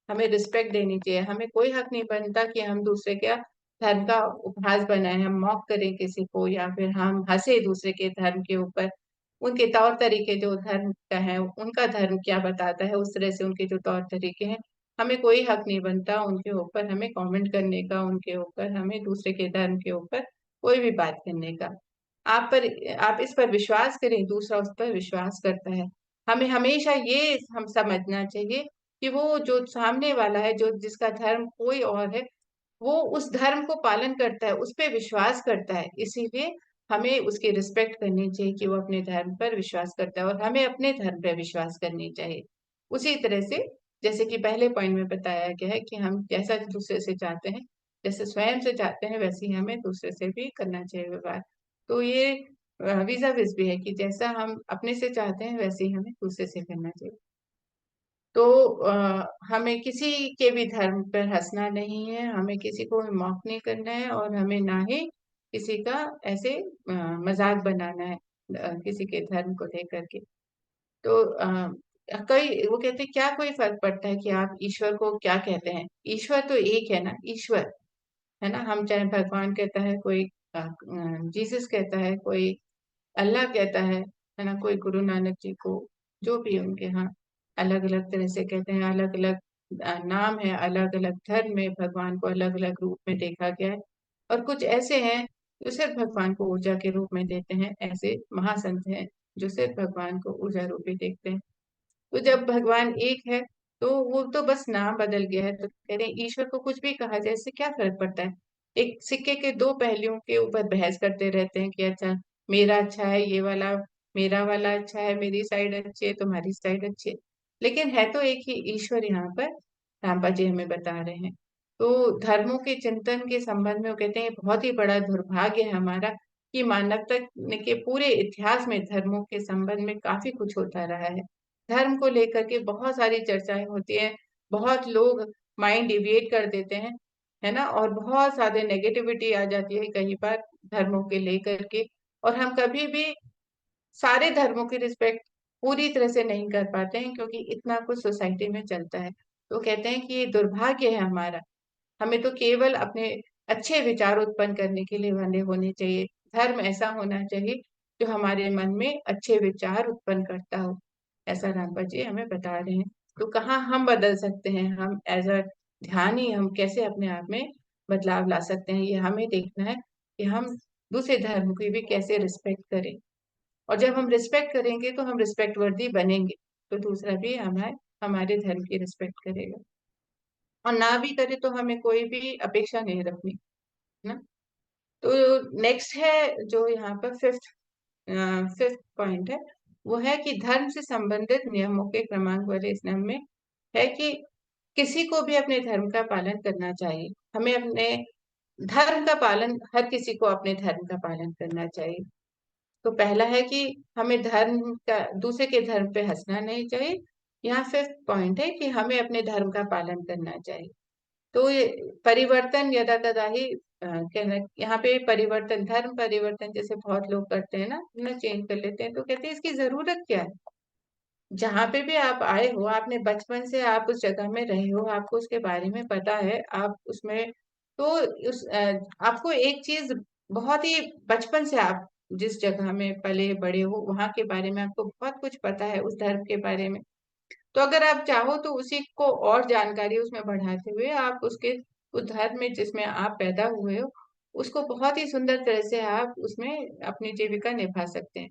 Speaker 1: हमें रिस्पेक्ट देनी चाहिए। हमें कोई हक नहीं बनता कि हम दूसरे के धर्म का उपहास बनाए, हम मॉक करें किसी को या फिर हम हंसे दूसरे के धर्म के ऊपर। उनके तौर तरीके जो धर्म का है, उनका धर्म क्या बताता है, उस तरह से उनके जो तौर तरीके हैं, हमें कोई हक नहीं बनता उनके ऊपर हमें कमेंट करने का, उनके ऊपर हमें दूसरे के धर्म के ऊपर कोई भी बात करने का। आप इस पर विश्वास करें, दूसरा उस पर विश्वास करता है। हमें हमेशा ये हम समझना चाहिए कि वो जो सामने वाला है, जो जिसका धर्म कोई और है, वो उस धर्म को पालन करता है, उस पे विश्वास करता है। इसीलिए हमें उसकी रिस्पेक्ट करनी चाहिए कि वो अपने धर्म पर विश्वास करता है, और हमें अपने धर्म पर विश्वास करनी चाहिए। उसी तरह से जैसे कि पहले पॉइंट में बताया गया है कि हम जैसा दूसरे से चाहते हैं, जैसे स्वयं से चाहते हैं, वैसे ही हमें दूसरे से भी करना चाहिए व्यवहार। तो ये वीजा विज भी है कि जैसा हम अपने से चाहते हैं, वैसे ही हमें दूसरे से करना चाहिए। तो हमें किसी के भी धर्म पर हंसना नहीं है, हमें किसी को भी मॉक नहीं करना है, और हमें ना ही किसी का ऐसे मजाक बनाना है किसी के धर्म को लेकर के। तो कई वो कहते हैं क्या कोई फर्क पड़ता है कि आप ईश्वर को क्या कहते हैं, ईश्वर तो एक है ना, ईश्वर है ना। हम चाहे भगवान कहता है कोई, जीसस कहता है कोई, अल्लाह कहता है ना, कोई गुरु नानक जी को, जो भी उनके यहाँ अलग अलग तरह से कहते हैं, अलग अलग नाम है, अलग अलग धर्म में भगवान को अलग अलग रूप में देखा गया है। और कुछ ऐसे हैं जो सिर्फ भगवान को ऊर्जा के रूप में देते हैं, ऐसे महासंत हैं जो सिर्फ भगवान को ऊर्जा रूप में देखते हैं। तो जब भगवान एक है, तो वो तो बस नाम बदल गया है। तो कह रहे हैं ईश्वर को कुछ भी कहा जाए, इससे क्या फर्क पड़ता है। एक सिक्के के दो पहलुओं के ऊपर बहस करते रहते हैं कि अच्छा मेरा अच्छा है ये वाला, मेरा वाला अच्छा है, मेरी साइड अच्छी है, तुम्हारी साइड अच्छी है, लेकिन है तो एक ही ईश्वर यहाँ पर। रामपा जी हमें बता रहे हैं। तो धर्मों के चिंतन के संबंध में वो कहते हैं बहुत ही बड़ा दुर्भाग्य है हमारा कि मानवता के पूरे इतिहास में धर्मों के संबंध में काफी कुछ होता रहा है। धर्म को लेकर के बहुत सारी चर्चाएं होती हैं, बहुत लोग माइंड डिविएट कर देते हैं, है ना, और बहुत सारे नेगेटिविटी आ जाती है कई बार धर्मों के लेकर के। और हम कभी भी सारे धर्मों की रिस्पेक्ट पूरी तरह से नहीं कर पाते हैं, क्योंकि इतना कुछ सोसाइटी में चलता है। तो कहते हैं कि ये दुर्भाग्य है हमारा। हमें तो केवल अपने अच्छे विचार उत्पन्न करने के लिए बने होने चाहिए। धर्म ऐसा होना चाहिए जो हमारे मन में अच्छे विचार उत्पन्न करता हो, ऐसा रामपा जी हमें बता रहे हैं। तो कहाँ हम बदल सकते हैं, हम एज अ ध्यानी हम कैसे अपने आप में बदलाव ला सकते हैं, ये हमें देखना है कि हम दूसरे धर्म की भी कैसे रिस्पेक्ट करें। और जब हम रिस्पेक्ट करेंगे तो हम रिस्पेक्ट वर्दी बनेंगे, तो दूसरा भी हमारे हमारे धर्म की रिस्पेक्ट करेगा। और ना भी करे तो हमें कोई भी अपेक्षा नहीं रखनी, है ना। तो नेक्स्ट है जो यहाँ पर फिफ्थ फिफ्थ पॉइंट है, वो है कि धर्म से संबंधित नियमों के क्रमांक वाले इस नियम में है कि किसी को भी अपने धर्म का पालन करना चाहिए। हमें अपने धर्म का पालन, हर किसी को अपने धर्म का पालन करना चाहिए। तो पहला है कि हमें धर्म का, दूसरे के धर्म पे हंसना नहीं चाहिए। यहाँ फिफ्थ पॉइंट है कि हमें अपने धर्म का पालन करना चाहिए। तो ये परिवर्तन यदा कदा ही कहना, यहाँ पे परिवर्तन, धर्म परिवर्तन जैसे बहुत लोग करते हैं ना चेंज कर लेते हैं, तो कहते हैं इसकी जरूरत क्या है। जहां पे भी आप आए हो, आपने बचपन से आप उस जगह में रहे हो, आपको उसके बारे में पता है, आप उसमें, तो उस आपको एक चीज बहुत ही बचपन से आप जिस जगह में पले बड़े हो वहां के बारे में आपको बहुत कुछ पता है, उस धर्म के बारे में। तो अगर आप चाहो तो उसी को और जानकारी उसमें बढ़ाते हुए आप उसके उस धर्म में जिसमें आप पैदा हुए हो, उसको बहुत ही सुंदर तरह से आप उसमें अपनी जीविका निभा सकते हैं।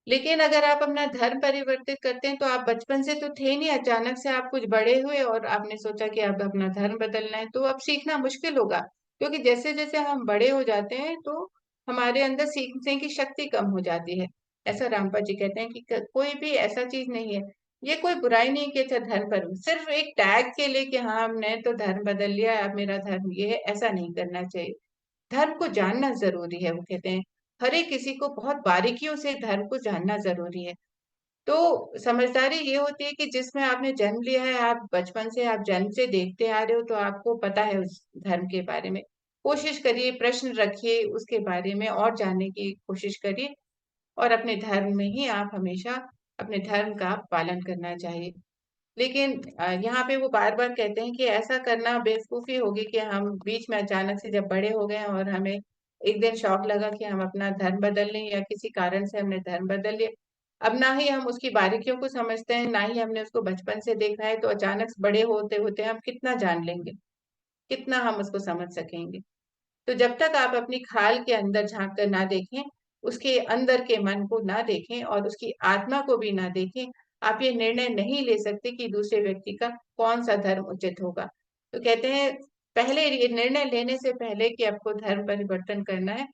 Speaker 1: लेकिन अगर आप अपना धर्म परिवर्तित करते हैं, तो आप बचपन से तो थे नहीं, अचानक से आप कुछ बड़े हुए और आपने सोचा कि अब अपना धर्म बदलना है, तो अब सीखना मुश्किल होगा। क्योंकि जैसे जैसे हम बड़े हो जाते हैं, तो हमारे अंदर सीखने की शक्ति कम हो जाती है। ऐसा रामपा जी कहते हैं कि कोई भी ऐसा चीज नहीं है, ये कोई बुराई नहीं कि अच्छा धर्म पर सिर्फ एक टैग के लिए कि हाँ हमने तो धर्म बदल लिया, अब मेरा धर्म ये है, ऐसा नहीं करना चाहिए। धर्म को जानना जरूरी है, वो कहते हैं हर एक किसी को बहुत बारीकियों से धर्म को जानना जरूरी है। तो समझदारी ये होती है कि जिसमें आपने जन्म लिया है, आप बचपन से, आप जन्म से देखते आ रहे हो, तो आपको पता है उस धर्म के बारे में। कोशिश करिए, प्रश्न रखिए उसके बारे में और जानने की कोशिश करिए, और अपने धर्म में ही आप हमेशा अपने धर्म का पालन करना चाहिए। लेकिन यहाँ पे वो बार बार कहते हैं कि ऐसा करना बेवकूफी होगी कि हम बीच में अचानक से जब बड़े हो गए और हमें एक दिन शौक लगा कि हम अपना धर्म बदल लें, या किसी कारण से हमने धर्म बदल लिया। अब ना ही हम उसकी बारीकियों को समझते हैं, ना ही हमने उसको बचपन से देखा है, तो अचानक से बड़े होते होते हम कितना जान लेंगे, कितना हम उसको समझ सकेंगे। तो जब तक आप अपनी खाल के अंदर झांक कर ना देखें, उसके अंदर के मन को ना देखें और उसकी आत्मा को भी ना देखें, आप ये निर्णय नहीं ले सकते कि दूसरे व्यक्ति का कौन सा धर्म उचित होगा। तो कहते हैं, पहले ये निर्णय लेने से पहले कि आपको धर्म परिवर्तन करना है,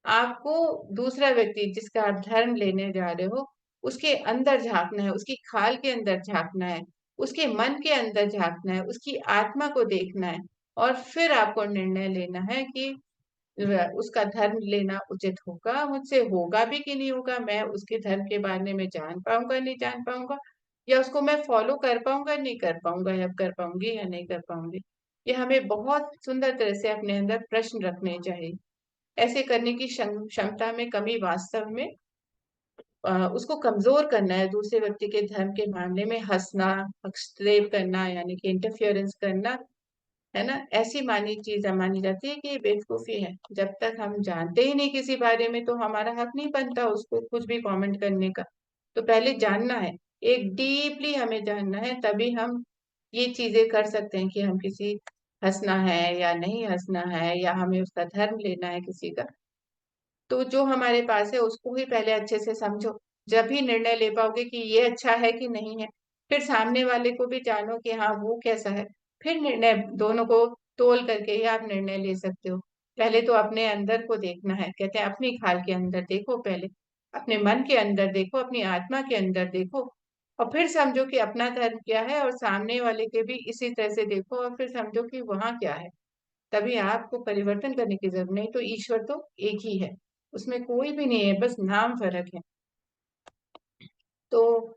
Speaker 1: आपको दूसरा व्यक्ति जिसका आप धर्म लेने जा रहे हो, उसके अंदर झांकना है, उसकी खाल के अंदर झांकना है, उसके मन के अंदर झांकना है, उसकी आत्मा को देखना है, और फिर आपको निर्णय लेना है कि उसका धर्म लेना उचित होगा, मुझसे होगा भी कि नहीं होगा, मैं उसके धर्म के बारे में जान पाऊंगा नहीं जान पाऊंगा, या उसको मैं फॉलो कर पाऊंगा नहीं कर पाऊंगा, या कर पाऊंगी या नहीं कर पाऊंगी। ये हमें बहुत सुंदर तरह से अपने अंदर प्रश्न रखने चाहिए। ऐसे करने की क्षमता में कमी वास्तव में उसको कमजोर करना है। दूसरे व्यक्ति के धर्म के मामले में हंसना, हस्तक्षेप करना, यानी कि इंटरफियरेंस करना, है ना, ऐसी चीज मानी जाती है कि ये बेवकूफी है। जब तक हम जानते ही नहीं किसी बारे में, तो हमारा हक नहीं बनता उसको कुछ भी कमेंट करने का। तो पहले जानना है, एक डीपली हमें जानना है, तभी हम ये चीजें कर सकते हैं कि हम किसी हंसना है या नहीं हंसना है, या हमें उसका धर्म लेना है किसी का। तो जो हमारे पास है उसको ही पहले अच्छे से समझो, जब ही निर्णय ले पाओगे कि ये अच्छा है कि नहीं है। फिर सामने वाले को भी जानो कि हाँ वो कैसा है, फिर निर्णय दोनों को तोल करके ही आप निर्णय ले सकते हो। पहले तो अपने अंदर को देखना है, कहते हैं अपनी खाल के अंदर देखो पहले, अपने मन के अंदर देखो, अपनी आत्मा के अंदर देखो, और फिर समझो कि अपना धर्म क्या है, और सामने वाले के भी इसी तरह से देखो, और फिर समझो कि वहां क्या है। तभी आपको परिवर्तन करने की जरूरत नहीं, तो ईश्वर तो एक ही है, उसमें कोई भी नहीं है, बस नाम फर्क है। तो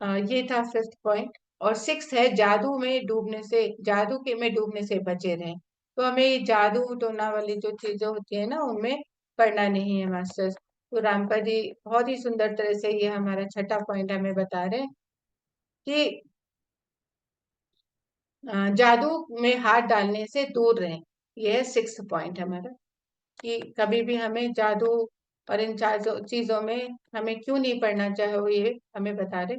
Speaker 1: ये था फिफ्थ पॉइंट। और सिक्स है, जादू में डूबने से, जादू के में डूबने से बचे रहें। तो हमें जादू टोना वाली जो चीजें होती है ना, उनमें पड़ना नहीं है मास्टर्स। तो रामपा जी बहुत ही सुंदर तरह से ये हमारा छठा पॉइंट हमें बता रहे हैं कि जादू में हाथ डालने से दूर रहें। ये है सिक्स पॉइंट हमारा, कि कभी भी हमें जादू और इन चीजों में हमें क्यों नहीं पढ़ना चाहे, वो ये हमें बता रहे।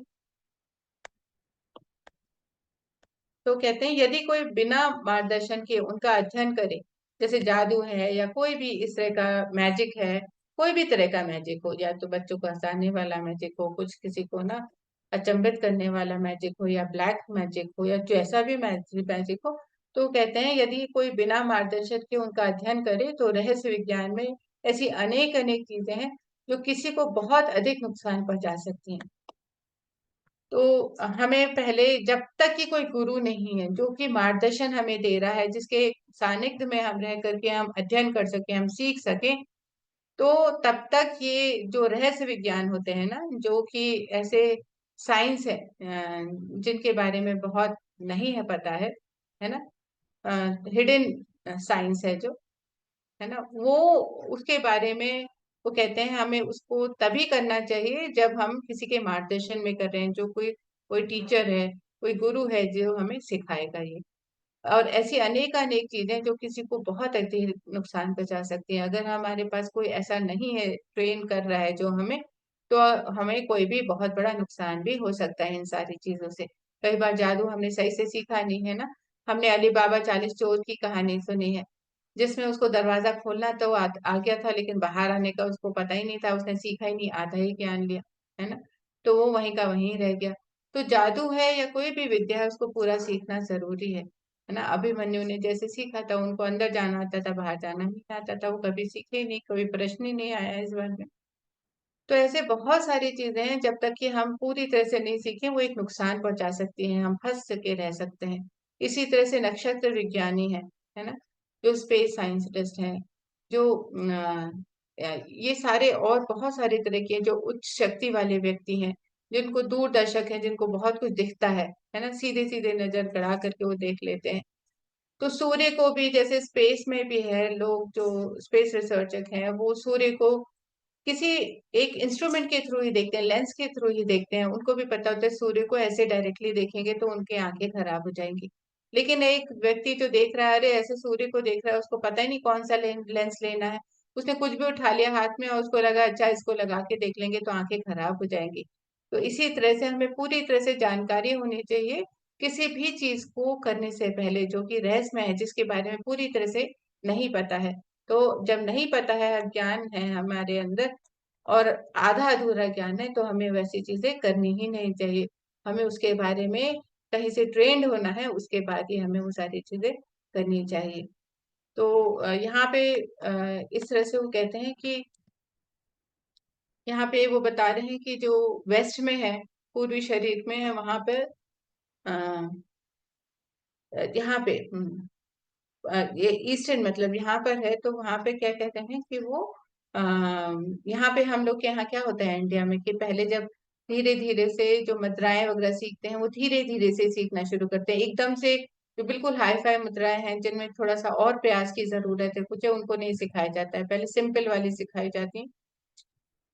Speaker 1: तो कहते हैं, यदि कोई बिना मार्गदर्शन के उनका अध्ययन करे, जैसे जादू है या कोई भी इस तरह का मैजिक है, कोई भी तरह का मैजिक हो, या तो बच्चों को हंसाने वाला मैजिक हो, कुछ किसी को ना अचंभित करने वाला मैजिक हो, या ब्लैक मैजिक हो, या जैसा भी मैजिक हो, तो कहते हैं यदि कोई बिना मार्गदर्शन के उनका अध्ययन करे, तो रहस्य विज्ञान में ऐसी अनेक अनेक चीजें हैं जो किसी को बहुत अधिक नुकसान पहुंचा सकती हैं। तो हमें पहले, जब तक कि कोई गुरु नहीं है जो कि मार्गदर्शन हमें दे रहा है, जिसके सानिध्य में हम रह करके हम अध्ययन कर सके, हम सीख सके, तो तब तक ये जो रहस्य विज्ञान होते हैं ना, जो कि ऐसे साइंस है जिनके बारे में बहुत नहीं है पता है ना, हिडन साइंस है जो, है ना, वो उसके बारे में वो कहते हैं हमें उसको तभी करना चाहिए जब हम किसी के मार्गदर्शन में कर रहे हैं, जो कोई कोई टीचर है, कोई गुरु है जो हमें सिखाएगा ये। और ऐसी अनेक अनेक चीजें जो किसी को बहुत अधिक नुकसान पहुंचा सकती हैं, अगर हमारे पास कोई ऐसा नहीं है ट्रेन कर रहा है जो हमें, तो हमें कोई भी बहुत बड़ा नुकसान भी हो सकता है इन सारी चीजों से। कई बार जादू हमने सही से सीखा नहीं है ना। हमने अली बाबा 40 चोर की कहानी सुनी है, जिसमें उसको दरवाजा खोलना तो आ गया था, लेकिन बाहर आने का उसको पता ही नहीं था, उसने सीखा ही नहीं, आधा ही ज्ञान लिया, है ना। तो वो वहीं का वहीं रह गया। तो जादू है या कोई भी विद्या है, उसको पूरा सीखना जरूरी है ना। अभिमन्यु ने जैसे सीखा था, उनको अंदर जाना आता था, बाहर जाना नहीं आता था, वो कभी सीखे ही नहीं, कभी प्रश्न ही नहीं आया इस बारे में। तो ऐसे बहुत सारी चीजें हैं, जब तक कि हम पूरी तरह से नहीं सीखें, वो एक नुकसान पहुंचा सकती हैं, हम फंस के रह सकते हैं। इसी तरह से नक्षत्र विज्ञानी है ना, जो स्पेस साइंटिस्ट हैं, जो ये सारे और बहुत सारे तरह के जो उच्च शक्ति वाले व्यक्ति हैं, जिनको दूरदर्शक है, जिनको बहुत कुछ दिखता है ना, सीधे सीधे नजर गड़ा करके वो देख लेते हैं। तो सूर्य को भी, जैसे स्पेस में भी है लोग जो स्पेस रिसर्चर हैं, वो सूर्य को किसी एक इंस्ट्रूमेंट के थ्रू ही देखते हैं, लेंस के थ्रू ही देखते हैं। उनको भी पता होता है सूर्य को ऐसे डायरेक्टली देखेंगे तो उनकी आंखें खराब हो जाएंगी। लेकिन एक व्यक्ति जो देख रहा है, अरे ऐसे सूर्य को देख रहा है, उसको पता ही नहीं कौन सा लेंस लेना है, उसने कुछ भी उठा लिया हाथ में और उसको लगा अच्छा इसको लगा के देख लेंगे तो आंखें खराब हो जाएंगी। तो इसी तरह से हमें पूरी तरह से जानकारी होनी चाहिए किसी भी चीज को करने से पहले, जो कि रहस्यमय है, जिसके बारे में पूरी तरह से नहीं पता है। तो जब नहीं पता है, अज्ञान है हमारे अंदर और आधा अधूरा ज्ञान है, तो हमें वैसी चीजें करनी ही नहीं चाहिए। हमें उसके बारे में कहीं से ट्रेंड होना है, उसके बाद ही हमें वो सारी चीजें करनी चाहिए। तो यहाँ पे इस तरह से वो कहते हैं कि यहाँ पे वो बता रहे हैं कि जो वेस्ट में है, पूर्वी शरीर में है, वहां पे यहाँ पे ये ईस्टर्न मतलब यहाँ पर है, तो वहां पे क्या कहते हैं कि वो आ, यहाँ पे हम लोग के यहाँ क्या होता है इंडिया में कि पहले जब धीरे धीरे से जो मुद्राएं वगैरह सीखते हैं, वो धीरे धीरे से सीखना शुरू करते हैं। एकदम से जो बिल्कुल हाई फाई मुद्राएं हैं जिनमें थोड़ा सा और प्रयास की जरूरत है, कुछ उनको नहीं सिखाया जाता है, पहले सिंपल वाली सिखाई जाती है।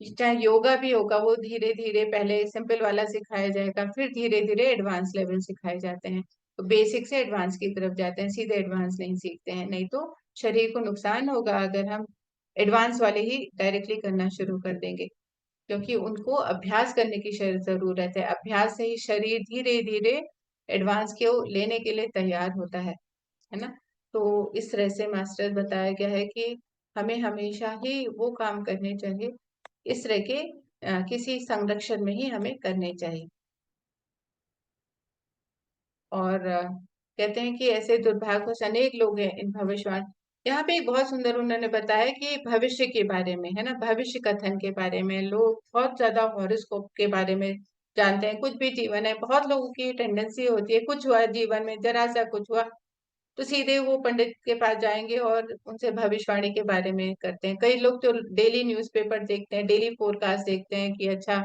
Speaker 1: चाहे योगा भी होगा, वो धीरे धीरे पहले सिंपल वाला सिखाया जाएगा, फिर धीरे धीरे एडवांस लेवल सिखाए जाते हैं। तो बेसिक से एडवांस की तरफ जाते हैं, सीधे एडवांस नहीं सीखते हैं, नहीं तो शरीर को नुकसान होगा अगर हम एडवांस वाले ही डायरेक्टली करना शुरू कर देंगे। क्योंकि उनको अभ्यास करने की जरूरत है, अभ्यास से ही शरीर धीरे धीरे एडवांस को लेने के लिए तैयार होता है ना। तो इस तरह से मास्टर बताया गया है कि हमें हमेशा ही वो काम करने चाहिए इस तरह के किसी संरक्षण में ही हमें करने चाहिए। और कहते हैं कि ऐसे दुर्भाग्यवश अनेक लोग हैं इन भविष्यवाण। यहाँ पे एक बहुत सुंदर उन्होंने बताया कि भविष्य के बारे में है ना, भविष्य कथन के बारे में लोग बहुत ज्यादा हॉरोस्कोप के बारे में जानते हैं। कुछ भी जीवन है, बहुत लोगों की टेंडेंसी होती है, कुछ हुआ जीवन में, जरा सा कुछ हुआ तो सीधे वो पंडित के पास जाएंगे और उनसे भविष्यवाणी के बारे में करते हैं। कई लोग तो डेली न्यूज़पेपर देखते हैं, डेली फोरकास्ट देखते हैं कि अच्छा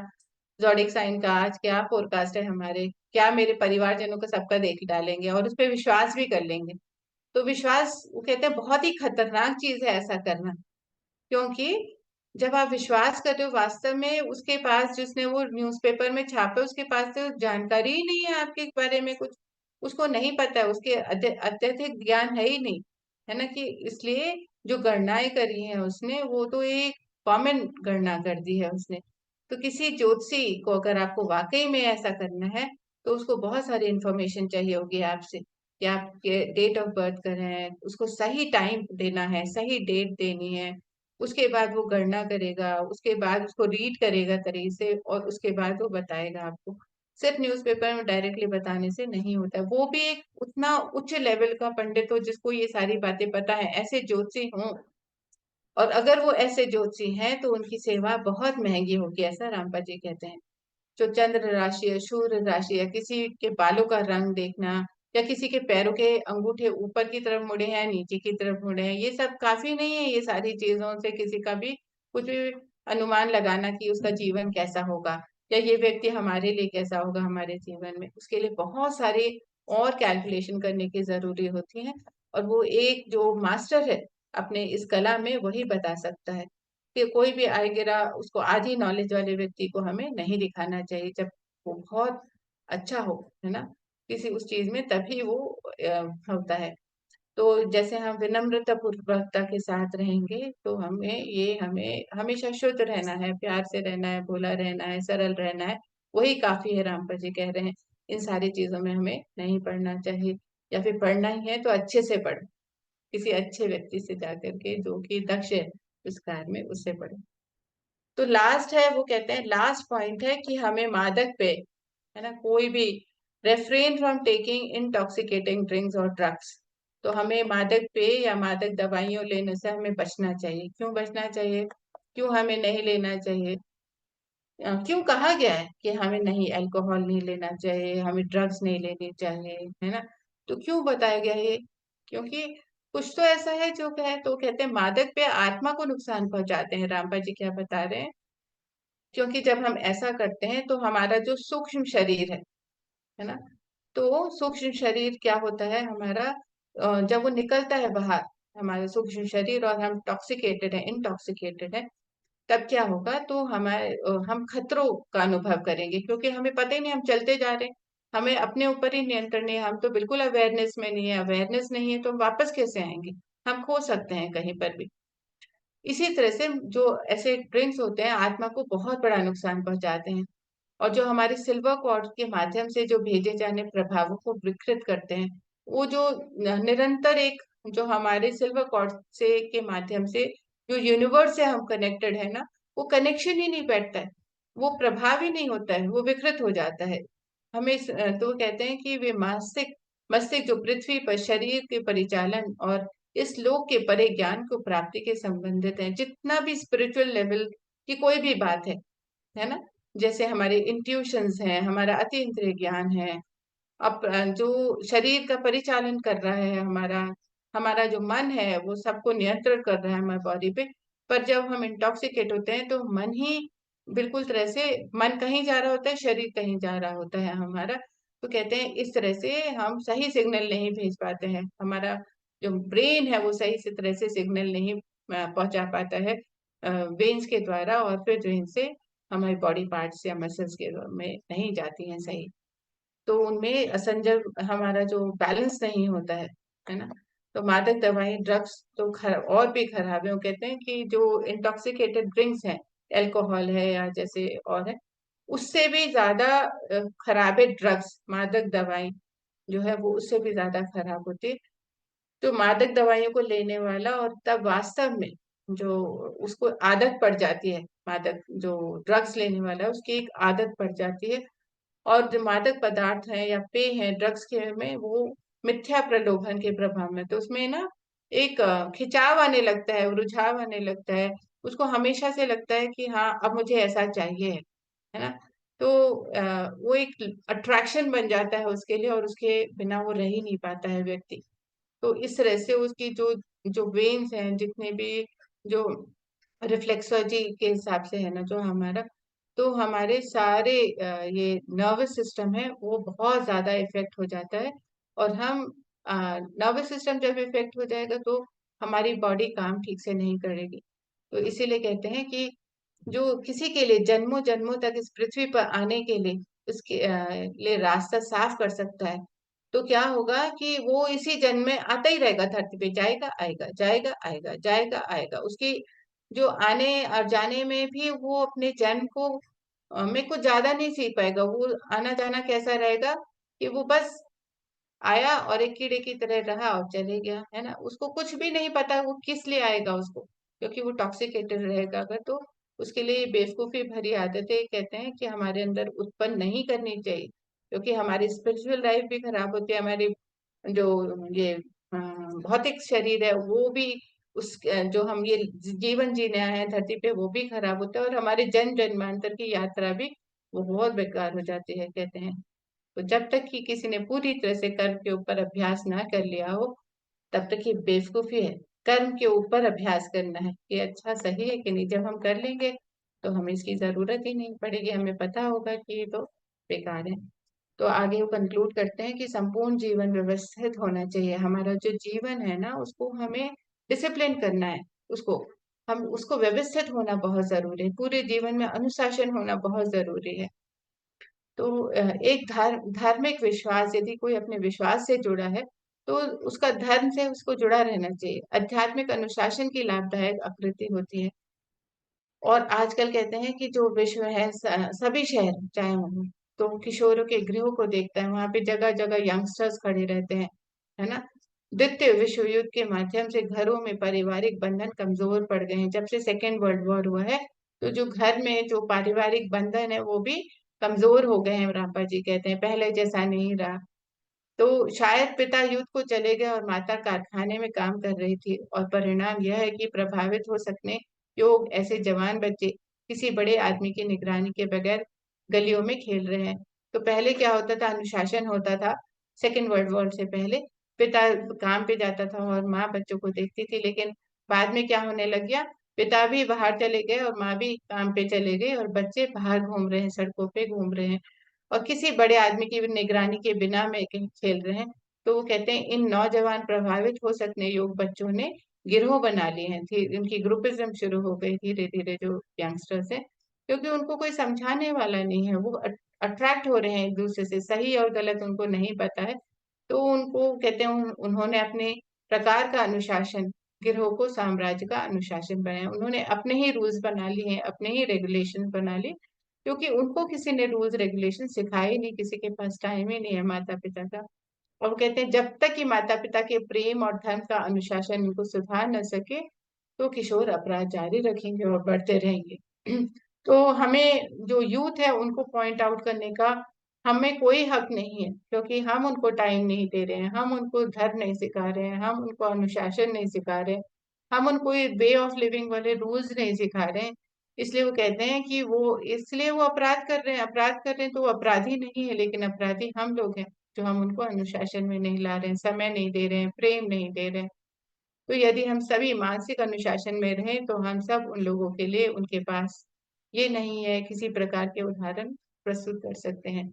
Speaker 1: ज़ोडिक साइन का आज क्या फोरकास्ट है, हमारे क्या मेरे परिवारजनों का सबका देख डालेंगे और उस पर विश्वास भी कर लेंगे। तो विश्वास वो कहते हैं बहुत ही खतरनाक चीज है ऐसा करना। क्योंकि जब आप विश्वास करते हो, वास्तव में उसके पास जिसने वो न्यूज़पेपर में छापा है, उसके पास तो जानकारी ही नहीं है आपके बारे में कुछ, उसको नहीं पता है, उसके अत्यधिक ज्ञान है ही नहीं, है ना। कि इसलिए जो गणनाएं करी हैं उसने, वो तो एक कॉमन गणना कर दी है उसने। तो किसी ज्योतिषी को अगर आपको वाकई में ऐसा करना है, तो उसको बहुत सारी इंफॉर्मेशन चाहिए होगी आपसे कि आपके डेट ऑफ बर्थ करें, उसको सही टाइम देना है, सही डेट देनी है, उसके बाद वो गणना करेगा, उसके बाद उसको रीड करेगा तरीके से और उसके बाद वो बताएगा आपको। सिर्फ न्यूज़पेपर में डायरेक्टली बताने से नहीं होता है। वो भी एक उतना उच्च लेवल का पंडित हो जिसको ये सारी बातें पता है, ऐसे ज्योतिषी हों। और अगर वो ऐसे ज्योतिषी हैं तो उनकी सेवा बहुत महंगी होगी, ऐसा रामपा जी कहते हैं। जो चंद्र राशि या सूर्य राशि या किसी के बालों का रंग देखना, या किसी के पैरों के अंगूठे ऊपर की तरफ मुड़े हैं नीचे की तरफ मुड़े हैं, ये सब काफी नहीं है। ये सारी चीजों से किसी का भी कुछ भी अनुमान लगाना कि उसका जीवन कैसा होगा या ये व्यक्ति हमारे लिए कैसा होगा हमारे जीवन में, उसके लिए बहुत सारे और कैलकुलेशन करने की जरूरी होती है। और वो एक जो मास्टर है अपने इस कला में, वही बता सकता है। कि कोई भी आए गिरा उसको आधी नॉलेज वाले व्यक्ति को हमें नहीं दिखाना चाहिए। जब वो बहुत अच्छा हो, है ना, किसी उस चीज में, तभी वो होता है। तो जैसे हम विनम्रता पूर्वकता के साथ रहेंगे, तो हमें हमेशा शुद्ध रहना है, प्यार से रहना है, भोला रहना है, सरल रहना है, वही काफी है। रामपा जी कह रहे हैं इन सारी चीजों में हमें नहीं पढ़ना चाहिए, या फिर पढ़ना ही है तो अच्छे से पढ़ो, किसी अच्छे व्यक्ति से जाकर के जो कि दक्ष है उस कार्य में, उससे पढ़ो। तो लास्ट है, वो कहते हैं लास्ट पॉइंट है कि हमें मादक पे, है ना, कोई भी refrain from taking intoxicating drinks और ड्रग्स। तो हमें मादक पेय या मादक दवाइयों लेने से हमें बचना चाहिए। क्यों बचना चाहिए, क्यों हमें नहीं लेना चाहिए, क्यों कहा गया है कि हमें नहीं, अल्कोहल नहीं लेना चाहिए, हमें ड्रग्स नहीं लेनी चाहिए, है ना। तो क्यों बताया गया है ये, क्योंकि कुछ तो ऐसा है जो कहे, तो कहते हैं मादक पेय आत्मा को नुकसान पहुंचाते हैं। रामपा जी क्या बता रहे हैं, क्योंकि जब हम ऐसा करते हैं तो हमारा जो सूक्ष्म शरीर है ना, तो सूक्ष्म शरीर क्या होता है हमारा, जब वो निकलता है बाहर, हमारे सूक्ष्म शरीर, और हम टॉक्सिकेटेड है, इंटॉक्सिकेटेड है, तब क्या होगा, तो हम खतरों का अनुभव करेंगे, क्योंकि हमें पता ही नहीं, हम चलते जा रहे हैं, हमें अपने ऊपर ही नियंत्रण नहीं है, हम तो बिल्कुल अवेयरनेस में नहीं है, अवेयरनेस नहीं है तो हम वापस कैसे आएंगे, हम खो सकते हैं कहीं पर भी। इसी तरह से जो ऐसे ड्रिंक्स होते हैं आत्मा को बहुत बड़ा नुकसान पहुंचाते हैं, और जो हमारे सिल्वर कॉर्ड के माध्यम से जो भेजे जाने प्रभावों को विकृत करते हैं, वो जो निरंतर एक जो हमारे सिल्वर कॉर्ड से के माध्यम से जो यूनिवर्स से हम कनेक्टेड है ना, वो कनेक्शन ही नहीं बैठता है, वो प्रभाव ही नहीं होता है, वो विकृत हो जाता है। तो वो कहते हैं कि वे मानसिक मस्तिष्क जो पृथ्वी पर शरीर के परिचालन और इस लोक के परे ज्ञान को प्राप्ति के संबंधित है, जितना भी स्पिरिचुअल लेवल की कोई भी बात है ना, जैसे हमारे इंट्यूशंस हैं, हमारा अति इंद्रिय ज्ञान है, अब जो शरीर का परिचालन कर रहा है, हमारा हमारा जो मन है वो सबको नियंत्रण कर रहा है हमारी बॉडी पे। पर जब हम इंटॉक्सिकेट होते हैं तो मन ही बिल्कुल तरह से, मन कहीं जा रहा होता है, शरीर कहीं जा रहा होता है हमारा। तो कहते हैं इस तरह से हम सही सिग्नल नहीं भेज पाते हैं, हमारा जो ब्रेन है वो सही से तरह से सिग्नल नहीं पहुंचा पाता है वेन्स के द्वारा, और फिर वेन से हमारी बॉडी पार्ट्स या मसल्स के में नहीं जाती हैं सही। तो उनमें असंजम, हमारा जो बैलेंस नहीं होता है ना। तो मादक दवाई ड्रग्स तो और भी खराब है। वो कहते हैं कि जो इंटॉक्सिकेटेड ड्रिंक्स हैं, अल्कोहल है या जैसे और है, उससे भी ज्यादा खराब है ड्रग्स, मादक दवाई जो है वो उससे भी ज्यादा खराब होती है। तो मादक दवाइयों को लेने वाला और तब वास्तव में जो उसको आदत पड़ जाती है, मादक जो ड्रग्स लेने वाला है उसकी एक आदत पड़ जाती है, और जो मादक पदार्थ हैं या पेय हैं ड्रग्स के में, वो मिथ्या प्रलोभन के प्रभाव में, तो उसमें ना एक खिंचाव आने लगता है, रुझाव आने लगता है, उसको हमेशा से लगता है कि हाँ अब मुझे ऐसा चाहिए है ना। तो वो एक अट्रैक्शन बन जाता है उसके लिए, और उसके बिना वो रह ही नहीं पाता है व्यक्ति। तो इस तरह से उसकी जो जो वेन्स हैं, जितने भी जो रिफ्लेक्सोलॉजी के हिसाब से है ना जो हमारा, तो हमारे सारे ये नर्वस सिस्टम है वो बहुत ज्यादा इफेक्ट हो जाता है। और हम नर्वस सिस्टम जब इफेक्ट हो जाएगा तो हमारी बॉडी काम ठीक से नहीं करेगी। तो इसीलिए कहते हैं कि जो किसी के लिए जन्मों जन्मों तक इस पृथ्वी पर आने के लिए उसके लिए रास्ता साफ कर सकता है, तो क्या होगा कि वो इसी जन्म में आता ही रहेगा, धरती पे जाएगा आएगा, जाएगा आएगा, जाएगा आएगा, उसकी जो आने और जाने में भी वो अपने जन्म को में कुछ ज्यादा नहीं सीख पाएगा। वो आना जाना कैसा रहेगा कि वो बस आया और एक कीड़े की तरह रहा और चले गया, है ना। उसको कुछ भी नहीं पता वो किस लिए आएगा उसको, क्योंकि वो टॉक्सिकेटेड रहेगा अगर, तो उसके लिए ये बेवकूफी भरी आदतें कहते हैं कि हमारे अंदर उत्पन्न नहीं करनी चाहिए, क्योंकि हमारी स्पिरिचुअल लाइफ भी खराब होती है, हमारी जो ये भौतिक शरीर है वो भी, उस जो हम ये जीवन जीने आए हैं धरती पे वो भी खराब होता है, और हमारे जन्म जन्मांतर की यात्रा भी वो बहुत बेकार हो जाती है कहते हैं। तो जब तक कि किसी ने पूरी तरह से कर्म के ऊपर अभ्यास ना कर लिया हो, तब तक ये बेवकूफी है कर्म के ऊपर अभ्यास करना है, ये अच्छा सही है कि नहीं। जब हम कर लेंगे तो हमें इसकी जरूरत ही नहीं पड़ेगी, हमें पता होगा कि ये तो बेकार है। तो आगे वो कंक्लूड करते हैं कि संपूर्ण जीवन व्यवस्थित होना चाहिए, हमारा जो जीवन है ना उसको हमें डिसिप्लिन करना है, उसको हम उसको व्यवस्थित होना बहुत जरूरी है, पूरे जीवन में अनुशासन होना बहुत जरूरी है। तो एक धार्मिक विश्वास, यदि कोई अपने विश्वास से जुड़ा है तो उसका धर्म से उसको जुड़ा रहना चाहिए। आध्यात्मिक अनुशासन की लाभदायक आकृति होती है। और आजकल कहते हैं कि जो विश्व है सभी शहर चाहे हो, तो किशोरों के गृहों को देखता है, वहां पे जगह जगह यंगस्टर्स खड़े रहते हैं, है ना। द्वितीय विश्व युद्ध के माध्यम से घरों में पारिवारिक बंधन कमजोर पड़ गए हैं, जब से सेकेंड वर्ल्ड वॉर हुआ है तो जो घर में जो पारिवारिक बंधन है वो भी कमजोर हो गए हैं। रापा जी कहते हैं पहले जैसा नहीं रहा। तो शायद पिता युद्ध को चले गए और माता कारखाने में काम कर रही थी, और परिणाम यह है कि प्रभावित हो सकने योग ऐसे जवान बच्चे किसी बड़े आदमी की निगरानी के बगैर गलियों में खेल रहे हैं। तो पहले क्या होता था, अनुशासन होता था सेकेंड वर्ल्ड वॉर से पहले, पिता काम पे जाता था और माँ बच्चों को देखती थी। लेकिन बाद में क्या होने लग गया, पिता भी बाहर चले गए और माँ भी काम पे चले गए, और बच्चे बाहर घूम रहे हैं, सड़कों पे घूम रहे हैं, और किसी बड़े आदमी की निगरानी के बिना में कहीं खेल रहे हैं। तो वो कहते हैं इन नौजवान प्रभावित हो सकने योग बच्चों ने गिरोह बना लिए हैं, इनकी ग्रुपिज्म शुरू हो गई धीरे धीरे जो यंगस्टर्स है, क्योंकि उनको कोई समझाने वाला नहीं है, वो अट्रैक्ट हो रहे हैं एक दूसरे से, सही और गलत उनको नहीं पता है। तो उनको कहते हैं उन्होंने अपने प्रकार का अनुशासन गिरोह को साम्राज्य का अनुशासन बनाया। उन्होंने अपने ही रूल्स बना लिए हैं, अपने ही रेगुलेशन बना लिए, क्योंकि उनको किसी ने रूल्स रेगुलेशन सिखाए ही नहीं, किसी के पास टाइम ही नहीं है माता पिता का। और वो कहते हैं जब तक कि माता पिता के प्रेम और धर्म का अनुशासन इनको सुधार न सके, तो किशोर अपराध जारी रखेंगे और बढ़ते रहेंगे। तो हमें जो यूथ है उनको पॉइंट आउट करने का हमें कोई हक नहीं है, क्योंकि हम उनको टाइम नहीं दे रहे हैं, हम उनको धर्म नहीं सिखा रहे हैं, हम उनको अनुशासन नहीं सिखा रहे हैं, हम उनको ये वे ऑफ लिविंग वाले रूल्स नहीं सिखा रहे हैं। इसलिए वो कहते हैं कि वो इसलिए वो अपराध कर रहे हैं, अपराध कर रहे हैं, तो वो अपराधी नहीं है, लेकिन अपराधी हम लोग हैं जो हम उनको अनुशासन में नहीं ला रहे हैं, समय नहीं दे रहे हैं, प्रेम नहीं दे रहे हैं। तो यदि हम सभी मानसिक अनुशासन में रहें, तो हम सब उन लोगों के लिए उनके पास ये नहीं है किसी प्रकार के उदाहरण प्रस्तुत कर सकते हैं।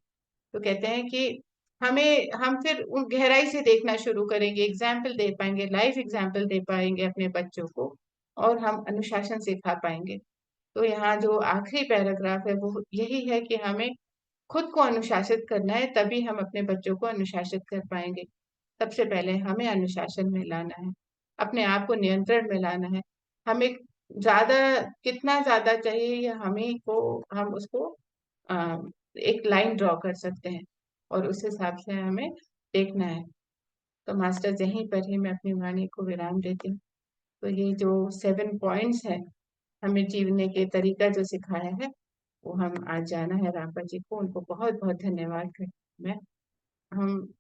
Speaker 1: तो कहते हैं कि हम फिर उन गहराई से देखना शुरू करेंगे, एग्जाम्पल दे पाएंगे, लाइफ एग्जाम्पल दे पाएंगे अपने बच्चों को, और हम अनुशासन सिखा पाएंगे। तो यहाँ जो आखिरी पैराग्राफ है वो यही है कि हमें खुद को अनुशासित करना है, तभी हम अपने बच्चों को अनुशासित कर पाएंगे। सबसे पहले हमें अनुशासन में लाना है, अपने आप को नियंत्रण में लाना है। हमें ज्यादा कितना ज्यादा चाहिए या हमें को हम उसको अ, एक लाइन ड्रॉ कर सकते हैं, और उस हिसाब से हमें देखना है। तो मास्टर यहीं पर ही मैं अपनी वाणी को विराम देती हूँ। तो ये जो 7 पॉइंट्स है हमें जीने के तरीका जो सिखाया है, वो हम आज जाना है रापा जी को, उनको बहुत बहुत धन्यवाद करती हूँ मैं। हम